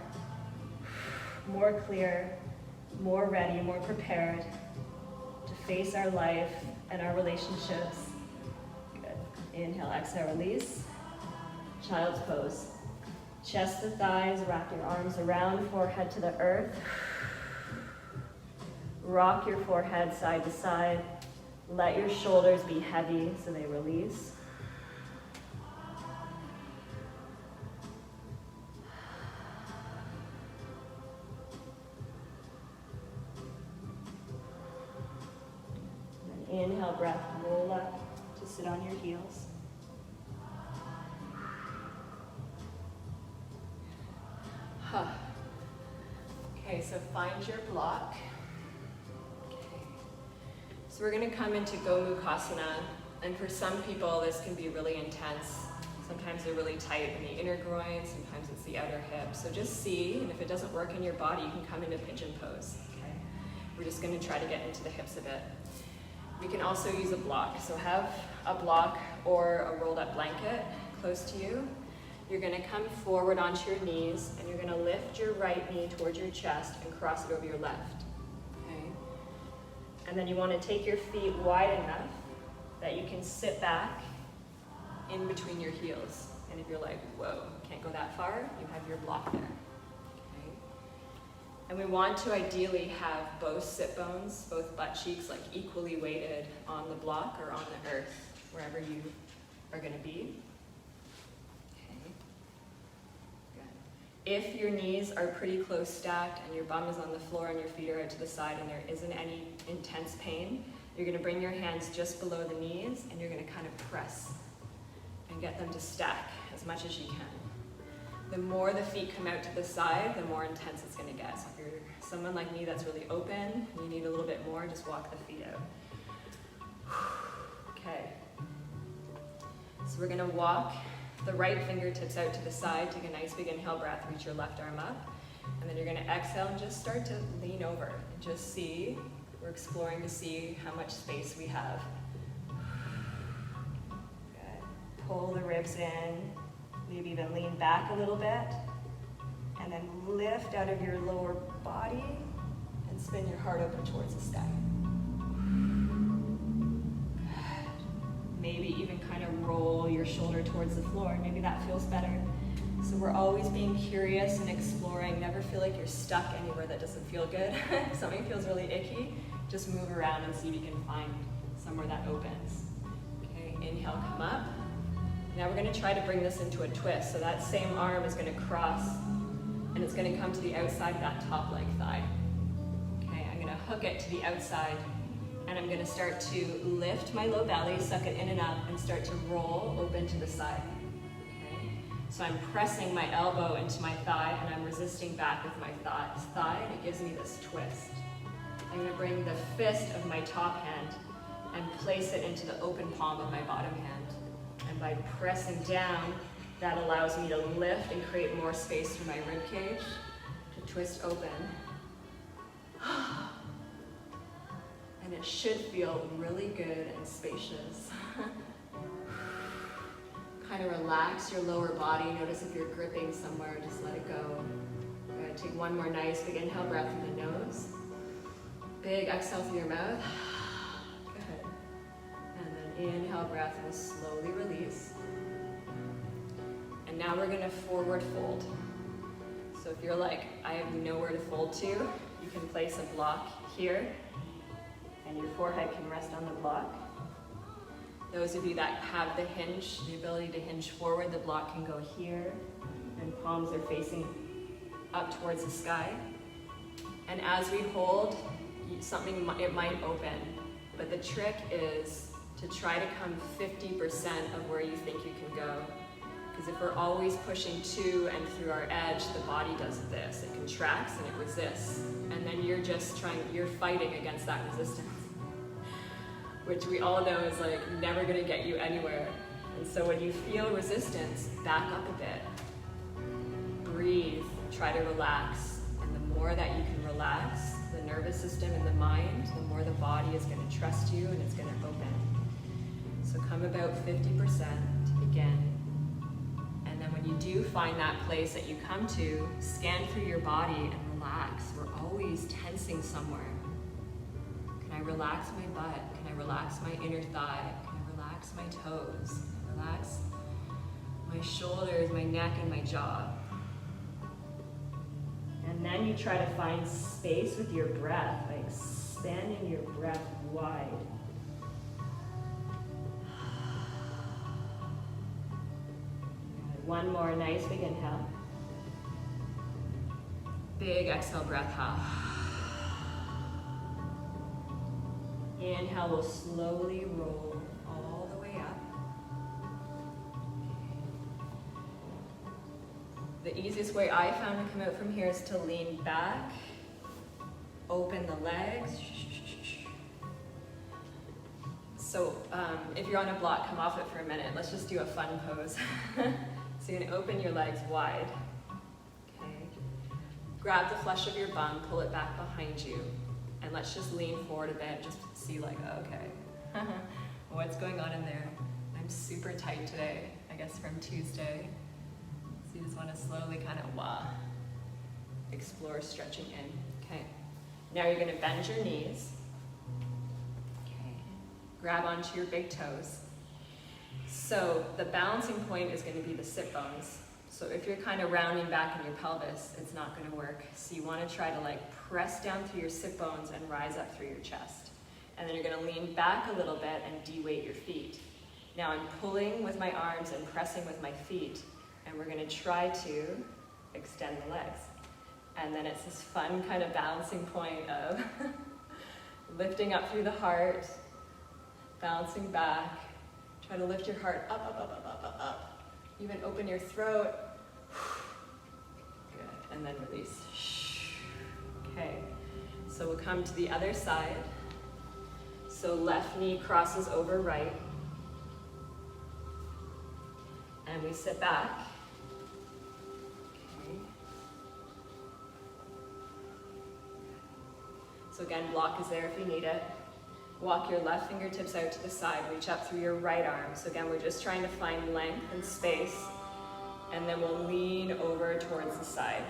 more clear, more ready, more prepared to face our life and our relationships. Good. Inhale, exhale, release. Child's pose. Chest to thighs, wrap your arms around, forehead to the earth. Rock your forehead side to side. Let your shoulders be heavy so they release. And then inhale, breath, roll up to sit on your heels. Okay, so find your block. Okay. So we're going to come into Gomukhasana, and for some people this can be really intense. Sometimes they're really tight in the inner groin, sometimes it's the outer hip. So just see, and if it doesn't work in your body, you can come into pigeon pose. Okay. We're just going to try to get into the hips a bit. We can also use a block. So have a block or a rolled up blanket close to you. You're going to come forward onto your knees, and you're going to lift your right knee towards your chest and cross it over your left. Okay? And then you want to take your feet wide enough that you can sit back in between your heels. And if you're like, whoa, can't go that far, you have your block there. Okay? And we want to ideally have both sit bones, both butt cheeks, like equally weighted on the block or on the earth, wherever you are going to be. If your knees are pretty close stacked and your bum is on the floor and your feet are out to the side and there isn't any intense pain, you're going to bring your hands just below the knees and you're going to kind of press and get them to stack as much as you can. The more the feet come out to the side, the more intense it's going to get. So if you're someone like me that's really open and you need a little bit more, just walk the feet out. Okay. So we're going to walk the right fingertips out to the side, take a nice big inhale breath, reach your left arm up, and then you're going to exhale and just start to lean over and just see, we're exploring to see how much space we have. Good. Pull the ribs in, maybe even lean back a little bit, and then lift out of your lower body and spin your heart open towards the sky. Maybe even kind of roll your shoulder towards the floor. Maybe that feels better. So we're always being curious and exploring. Never feel like you're stuck anywhere that doesn't feel good. If something feels really icky, just move around and see if you can find somewhere that opens. Okay, inhale, come up. Now we're going to try to bring this into a twist. So that same arm is going to cross, and it's going to come to the outside of that top leg thigh. Okay, I'm going to hook it to the outside. And I'm going to start to lift my low belly, suck it in and up, and start to roll open to the side. Okay? So I'm pressing my elbow into my thigh, and I'm resisting back with my thigh, and it gives me this twist. I'm going to bring the fist of my top hand and place it into the open palm of my bottom hand. And by pressing down, that allows me to lift and create more space through my rib cage to twist open. And it should feel really good and spacious. Kind of relax your lower body. Notice if you're gripping somewhere, just let it go. Good. Take one more nice big inhale breath through the nose. Big exhale through your mouth. Good. And then inhale breath and slowly release. And now we're going to forward fold. So if you're like, I have nowhere to fold to, you can place a block here. And your forehead can rest on the block. Those of you that have the hinge, the ability to hinge forward, the block can go here, and palms are facing up towards the sky. And as we hold, it might open, but the trick is to try to come 50% of where you think you can go. Because if we're always pushing to and through our edge, the body does this. It contracts and it resists. And then you're fighting against that resistance, which we all know is like never gonna get you anywhere. And so when you feel resistance, back up a bit. Breathe, try to relax. And the more that you can relax, So the nervous system and the mind, the more the body is going to trust you and it's going to open. So come about 50% to begin. And then when you do find that place that you come to, scan through your body and relax. We're always tensing somewhere. Can I relax my butt? Can I relax my inner thigh? Can I relax my toes? Can I relax my shoulders, my neck, and my jaw? And then you try to find space with your breath, like expanding your breath wide. One more nice big inhale. Big exhale, breath out. Inhale will slowly roll all the way up. The easiest way I found to come out from here is to lean back, open the legs. So if you're on a block, come off it for a minute. Let's just do a fun pose. So you're gonna open your legs wide. Okay. Grab the flesh of your bum, pull it back behind you, and let's just lean forward a bit, just see like, okay, what's going on in there? I'm super tight today, I guess from Tuesday. So you just wanna slowly kind of explore stretching in. Okay. Now you're gonna bend your knees. Okay. Grab onto your big toes. So the balancing point is going to be the sit bones. So if you're kind of rounding back in your pelvis, it's not going to work. So you want to try to like press down through your sit bones and rise up through your chest. And then you're going to lean back a little bit and de-weight your feet. Now I'm pulling with my arms and pressing with my feet. And we're going to try to extend the legs. And then it's this fun kind of balancing point of lifting up through the heart, bouncing back. Try to lift your heart up, up, up, up, up, up, up. Even open your throat. Good, and then release. Okay, so we'll come to the other side. So left knee crosses over right. And we sit back. Okay. So again, block is there if you need it. Walk your left fingertips out to the side, reach up through your right arm. So again, we're just trying to find length and space, and then we'll lean over towards the side.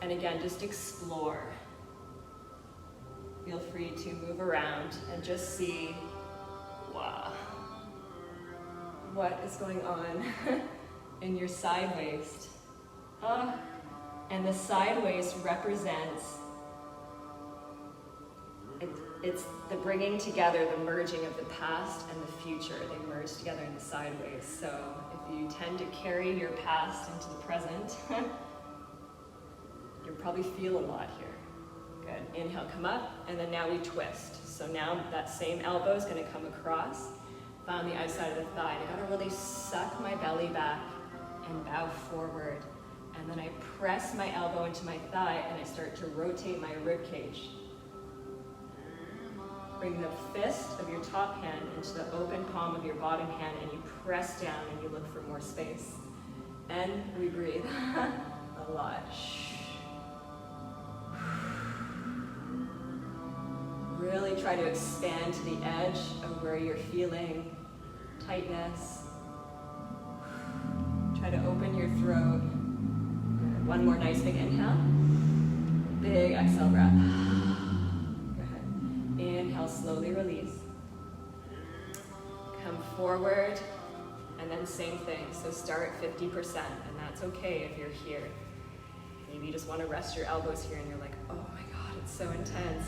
And again, just explore. Feel free to move around and just see, wow, what is going on in your side waist. And the side waist represents it's the bringing together, the merging of the past and the future. They merge together in the sideways. So if you tend to carry your past into the present, you'll probably feel a lot here. Good. Inhale, come up, and then now we twist. So now that same elbow is going to come across, found the outside of the thigh. I got to really suck my belly back and bow forward. And then I press my elbow into my thigh and I start to rotate my rib cage. Bring the fist of your top hand into the open palm of your bottom hand and you press down and you look for more space. And we breathe a lot. Really try to expand to the edge of where you're feeling tightness. Try to open your throat. One more nice big inhale. Big exhale breath. Inhale, slowly release. Come forward, and then same thing. So start at 50%, and that's okay if you're here. Maybe you just want to rest your elbows here, and you're like, oh my God, it's so intense.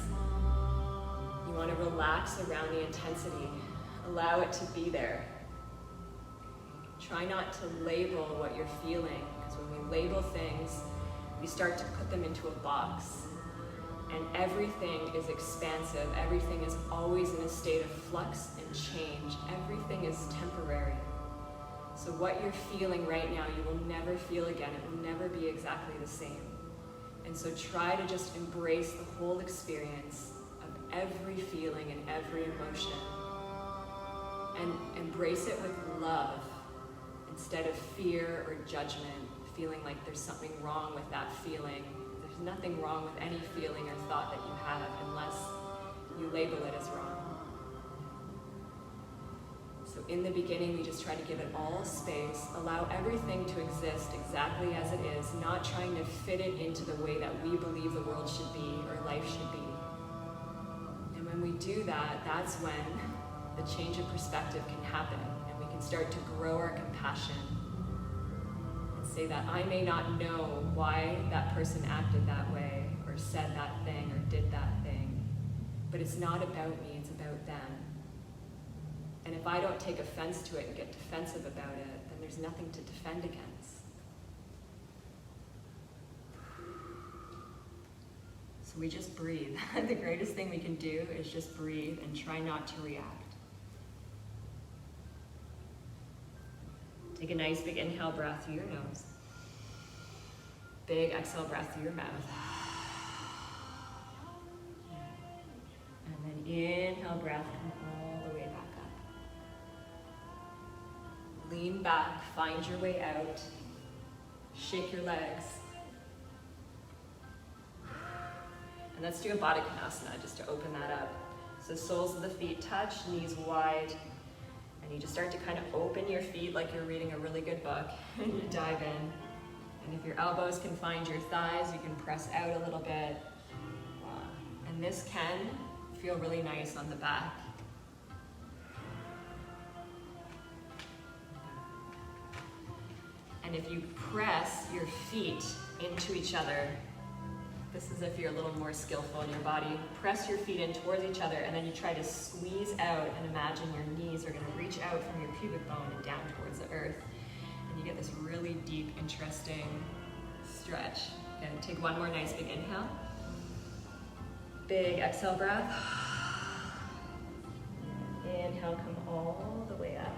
You want to relax around the intensity. Allow it to be there. Try not to label what you're feeling, because when we label things, we start to put them into a box. And everything is expansive. Everything is always in a state of flux and change. Everything is temporary. So what you're feeling right now, you will never feel again. It will never be exactly the same. And so try to just embrace the whole experience of every feeling and every emotion. And embrace it with love instead of fear or judgment, feeling like there's something wrong with that feeling. There's nothing wrong with any feeling or thought that you have unless you label it as wrong. So in the beginning, we just try to give it all space, allow everything to exist exactly as it is, not trying to fit it into the way that we believe the world should be or life should be. And when we do that, that's when the change of perspective can happen, and we can start to grow our compassion and say that I may not know why that person acted that way or said that thing or did that thing, but it's not about me, it's about them. And if I don't take offense to it and get defensive about it, then there's nothing to defend against. So we just breathe. The greatest thing we can do is just breathe and try not to react. Take a nice big inhale breath through your nose. Big exhale breath through your mouth. And then inhale breath, come all the way back up. Lean back, find your way out. Shake your legs. And let's do a Baddha Konasana just to open that up. So soles of the feet touch, knees wide. And you just start to kind of open your feet like you're reading a really good book. And you dive in. And if your elbows can find your thighs, you can press out a little bit. And this can feel really nice on the back. And if you press your feet into each other, this is if you're a little more skillful in your body, press your feet in towards each other, and then you try to squeeze out and imagine your knees are going to reach out from your pubic bone and down towards the earth. And you get this really deep, interesting stretch. And take one more nice big inhale. Big exhale breath. Inhale, come all the way up.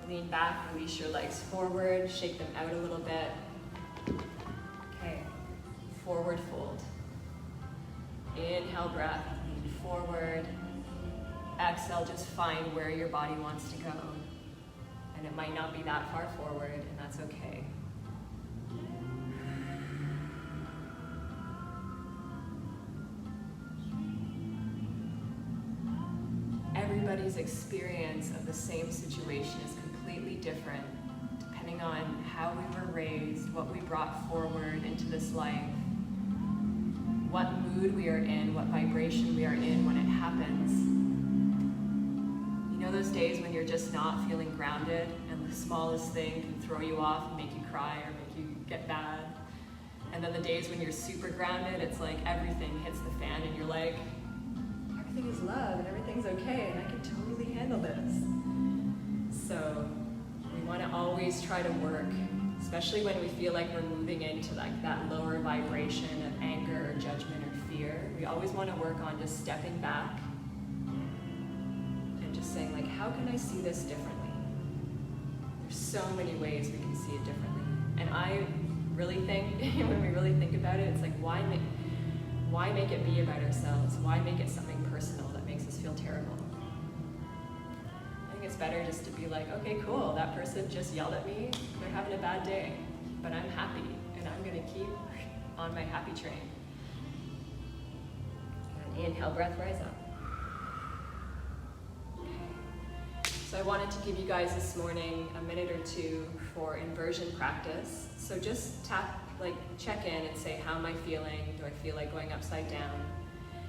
Lean back, release your legs forward, shake them out a little bit. Okay, forward fold. Inhale, breath, lean forward. Exhale, just find where your body wants to go. And it might not be that far forward, and that's okay. Everybody's experience of the same situation is completely different, depending on how we were raised, what we brought forward into this life, what mood we are in, what vibration we are in when it happens. You know those days when you're just not feeling grounded and the smallest thing can throw you off and make you cry or make you get bad? And then the days when you're super grounded, it's like everything hits the fan and you're like, everything is love and everything's okay and I can totally handle this. So we want to always try to work, especially when we feel like we're moving into like that lower vibration of anger or judgment or fear. We always want to work on just stepping back and just saying like, how can I see this differently? There's so many ways we can see it differently. And I really think, when we really think about it, it's like, why make it be about ourselves? Why make it something personal that makes us feel terrible? I think it's better just to be like, okay, cool, that person just yelled at me, they're having a bad day, but I'm happy, and I'm gonna keep on my happy train. And inhale, breath, rise up. Okay. So I wanted to give you guys this morning a minute or two for inversion practice. So just check in and say, how am I feeling? Do I feel like going upside down?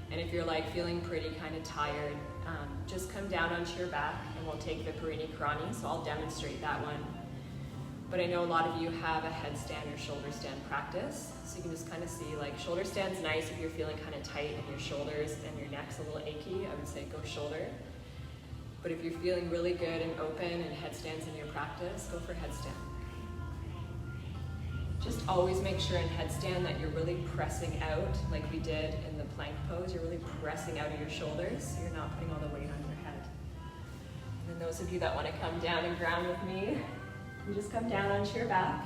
And if you're like feeling pretty kind of tired, just come down onto your back and we'll take the Parini Karani. So I'll demonstrate that one. But I know a lot of you have a headstand or shoulder stand practice. So you can just kind of see like shoulder stand's nice if you're feeling kind of tight in your shoulders and your neck's a little achy. I would say go shoulder. But if you're feeling really good and open and headstands in your practice, go for headstand. Just always make sure in headstand that you're really pressing out like we did in the plank pose. You're really pressing out of your shoulders so you're not putting all the weight on your head. And then those of you that want to come down and ground with me, you just come down onto your back.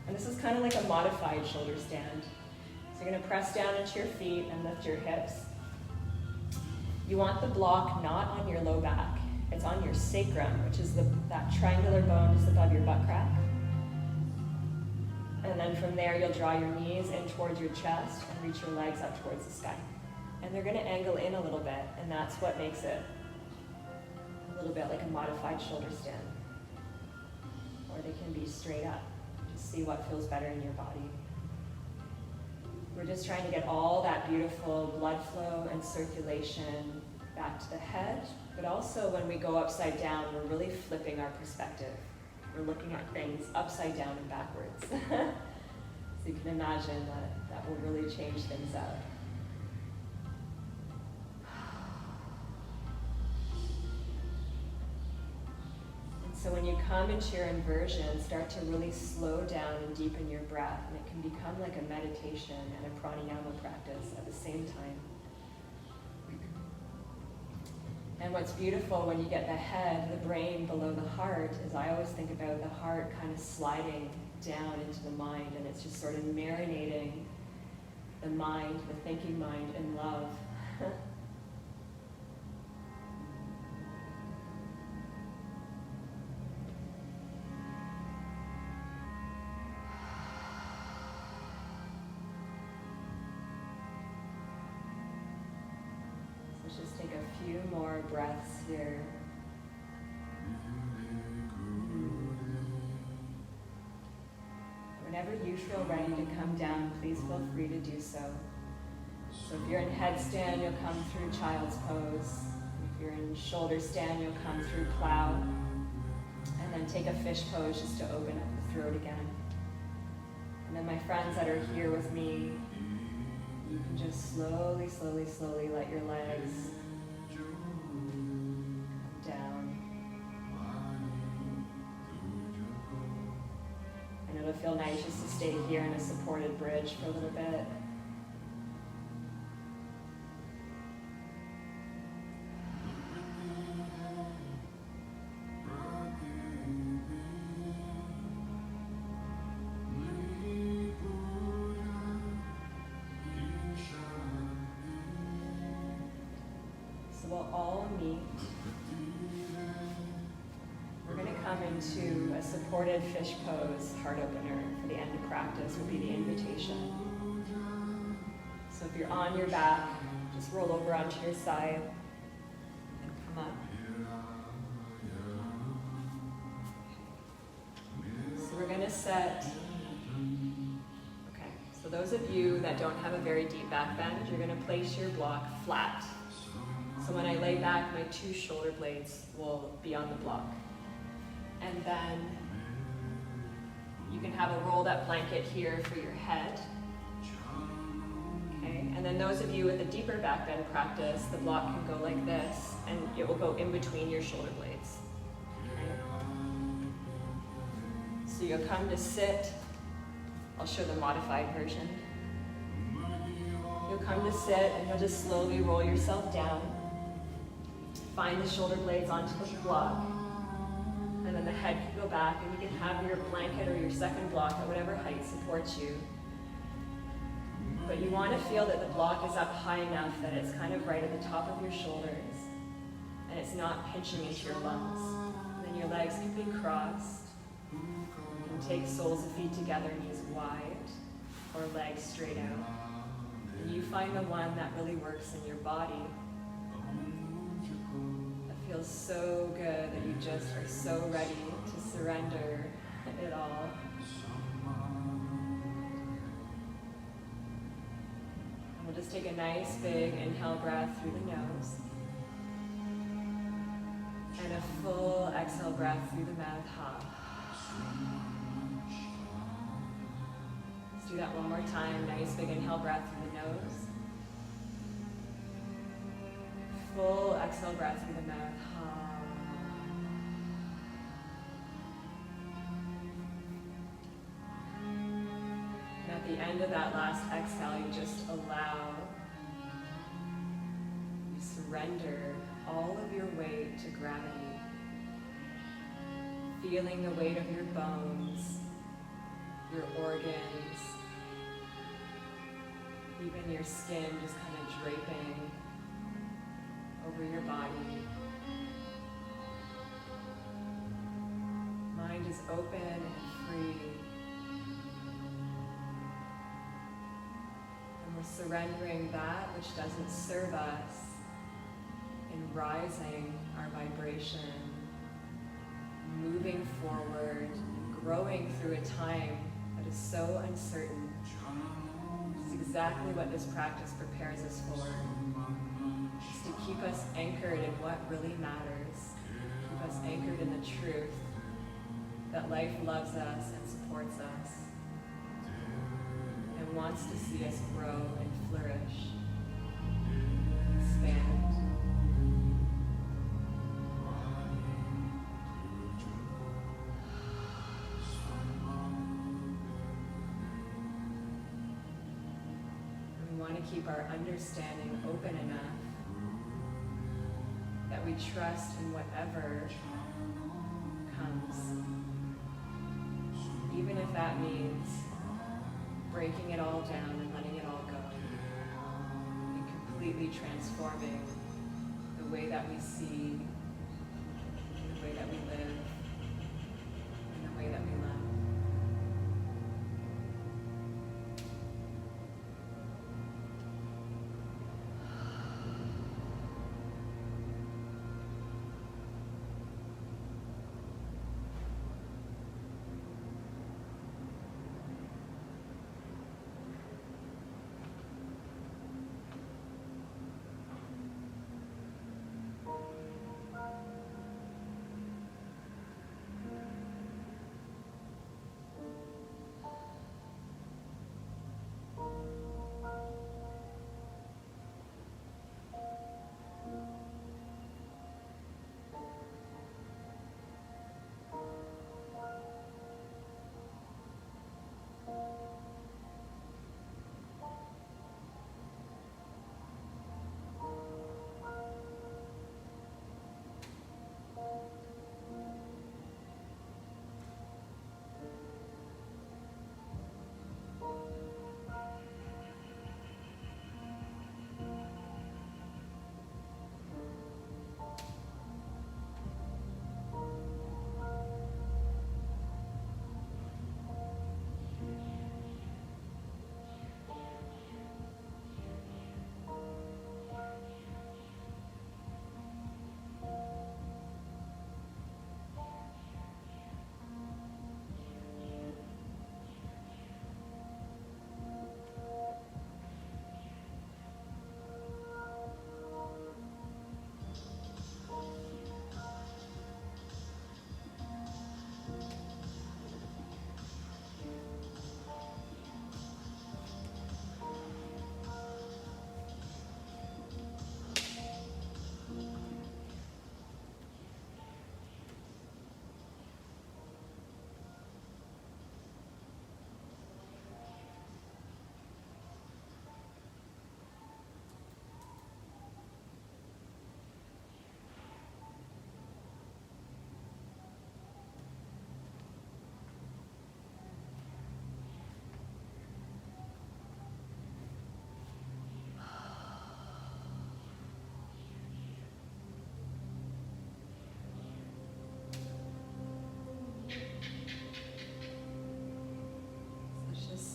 And this is kind of like a modified shoulder stand. So you're going to press down into your feet and lift your hips. You want the block not on your low back. It's on your sacrum, which is that triangular bone just above your butt crack. And then from there, you'll draw your knees in towards your chest and reach your legs up towards the sky. And they're going to angle in a little bit, and that's what makes it a little bit like a modified shoulder stand. Or they can be straight up. Just see what feels better in your body. We're just trying to get all that beautiful blood flow and circulation back to the head, but also when we go upside down, we're really flipping our perspective. We're looking at things upside down and backwards. So you can imagine that will really change things up. And so when you come into your inversion, start to really slow down and deepen your breath, and it can become like a meditation and a pranayama practice at the same time. And what's beautiful when you get the head, the brain below the heart, is I always think about the heart kind of sliding down into the mind, and it's just sort of marinating the mind, the thinking mind, in love. Just take a few more breaths here. Whenever you feel ready to come down, please feel free to do so. So if you're in headstand, you'll come through child's pose. If you're in shoulder stand, you'll come through plow. And then take a fish pose just to open up the throat again. And then my friends that are here with me, you can just slowly, slowly, slowly let your legs come down. And it'll feel nice just to stay here in a supported bridge for a little bit. We'll all meet. We're going to come into a supported fish pose, heart opener, for the end of practice will be the invitation. So if you're on your back, just roll over onto your side and come up. So we're going to set, so those of you that don't have a very deep back bend, you're going to place your block flat. So when I lay back, my two shoulder blades will be on the block. And then you can have a rolled up blanket here for your head. Okay, and then those of you with a deeper back bend practice, the block can go like this, and it will go in between your shoulder blades. Okay. So you'll come to sit. I'll show the modified version. You'll come to sit, and you'll just slowly roll yourself down. Find the shoulder blades onto the block, and then the head can go back, and you can have your blanket or your second block at whatever height supports you. But you want to feel that the block is up high enough that it's kind of right at the top of your shoulders, and it's not pinching into your lungs. And then your legs can be crossed. You can take soles of feet together, knees wide, or legs straight out. And you find the one that really works in your body. Feels so good that you just are so ready to surrender it all. And we'll just take a nice big inhale breath through the nose and a full exhale breath through the mouth. Let's do that one more time. Nice big inhale breath through the nose. Full exhale breath through the mouth. And at the end of that last exhale, you just allow, you surrender all of your weight to gravity. Feeling the weight of your bones, your organs, even your skin just kind of draping over your body. Mind is open and free. surrendering that which doesn't serve us, and rising our vibration, moving forward, growing through a time that is so uncertain. It's exactly what this practice prepares us for. It's to keep us anchored in what really matters, keep us anchored in the truth that life loves us and supports us, and wants to see us grow and flourish, expand. We want to keep our understanding open enough that we trust in whatever comes, even if that means breaking it all down and letting it all go, and completely transforming the way that we see, the way that we live, and the way that we love.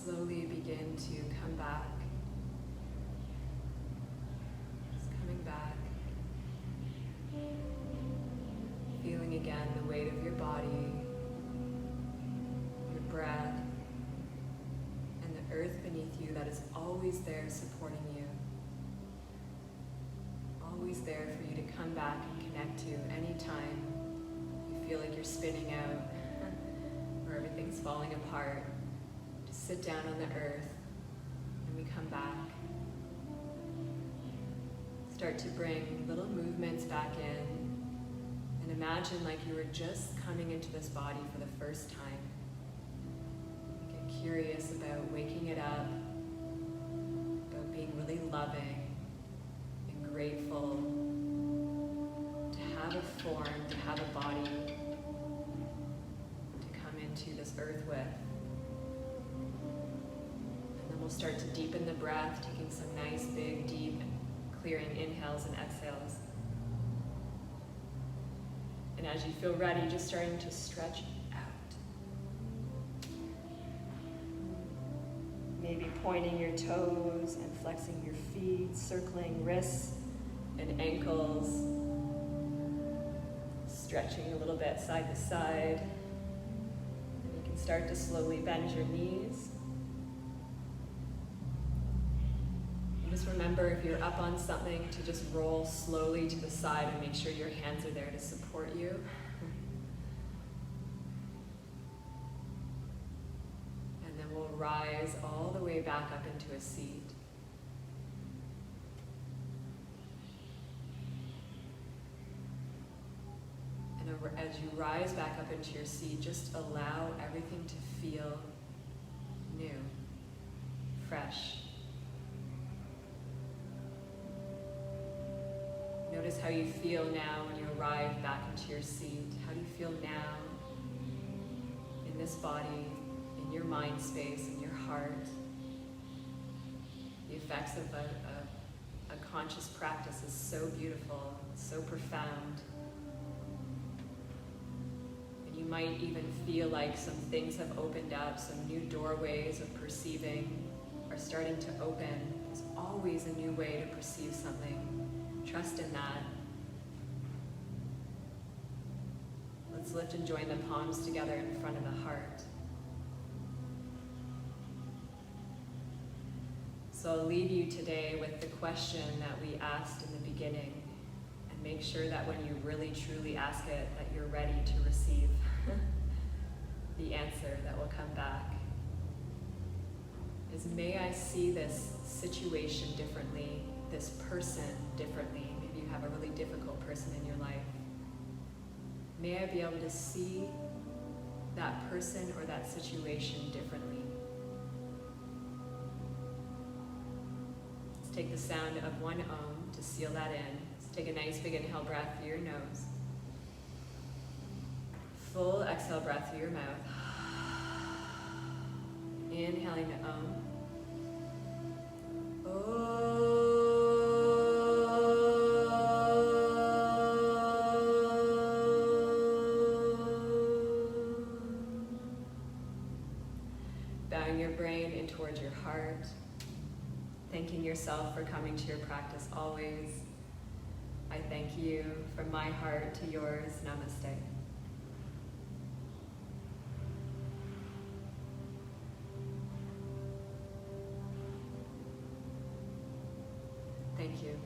Slowly begin to come back. Just coming back. Feeling again the weight of your body, your breath, and the earth beneath you that is always there supporting you. Always there for you to come back and connect to anytime you feel like you're spinning out or everything's falling apart. Sit down on the earth, and we come back. Start to bring little movements back in, and imagine like you were just coming into this body for the first time. Get curious about waking it up, about being really loving and grateful to have a form, to have a body to come into this earth with. We'll start to deepen the breath, taking some nice, big, deep, clearing inhales and exhales. And as you feel ready, just starting to stretch out. Maybe pointing your toes and flexing your feet, circling wrists and ankles, stretching a little bit side to side. And you can start to slowly bend your knees. And just remember, if you're up on something, to just roll slowly to the side and make sure your hands are there to support you. Rise all the way back up into a seat. And as you rise back up into your seat, just allow everything to feel new, fresh. Notice how you feel now when you arrive back into your seat. How do you feel now in this body? Your mind space and your heart. The effects of a conscious practice is so beautiful, so profound. And you might even feel like some things have opened up, some new doorways of perceiving are starting to open. There's always a new way to perceive something. Trust in that. Let's lift and join the palms together in front of the heart. So I'll leave you today with the question that we asked in the beginning, and make sure that when you really truly ask it, that you're ready to receive the answer that will come back. Is, may I see this situation differently, this person differently. Maybe you have a really difficult person in your life. May I be able to see that person or that situation differently. Take the sound of one Om to seal that in. Let's take a nice big inhale breath through your nose. Full exhale breath through your mouth. Inhaling the Om. Bowing your brain in towards your heart. Thanking yourself for coming to your practice always. I thank you from my heart to yours. Namaste. Thank you.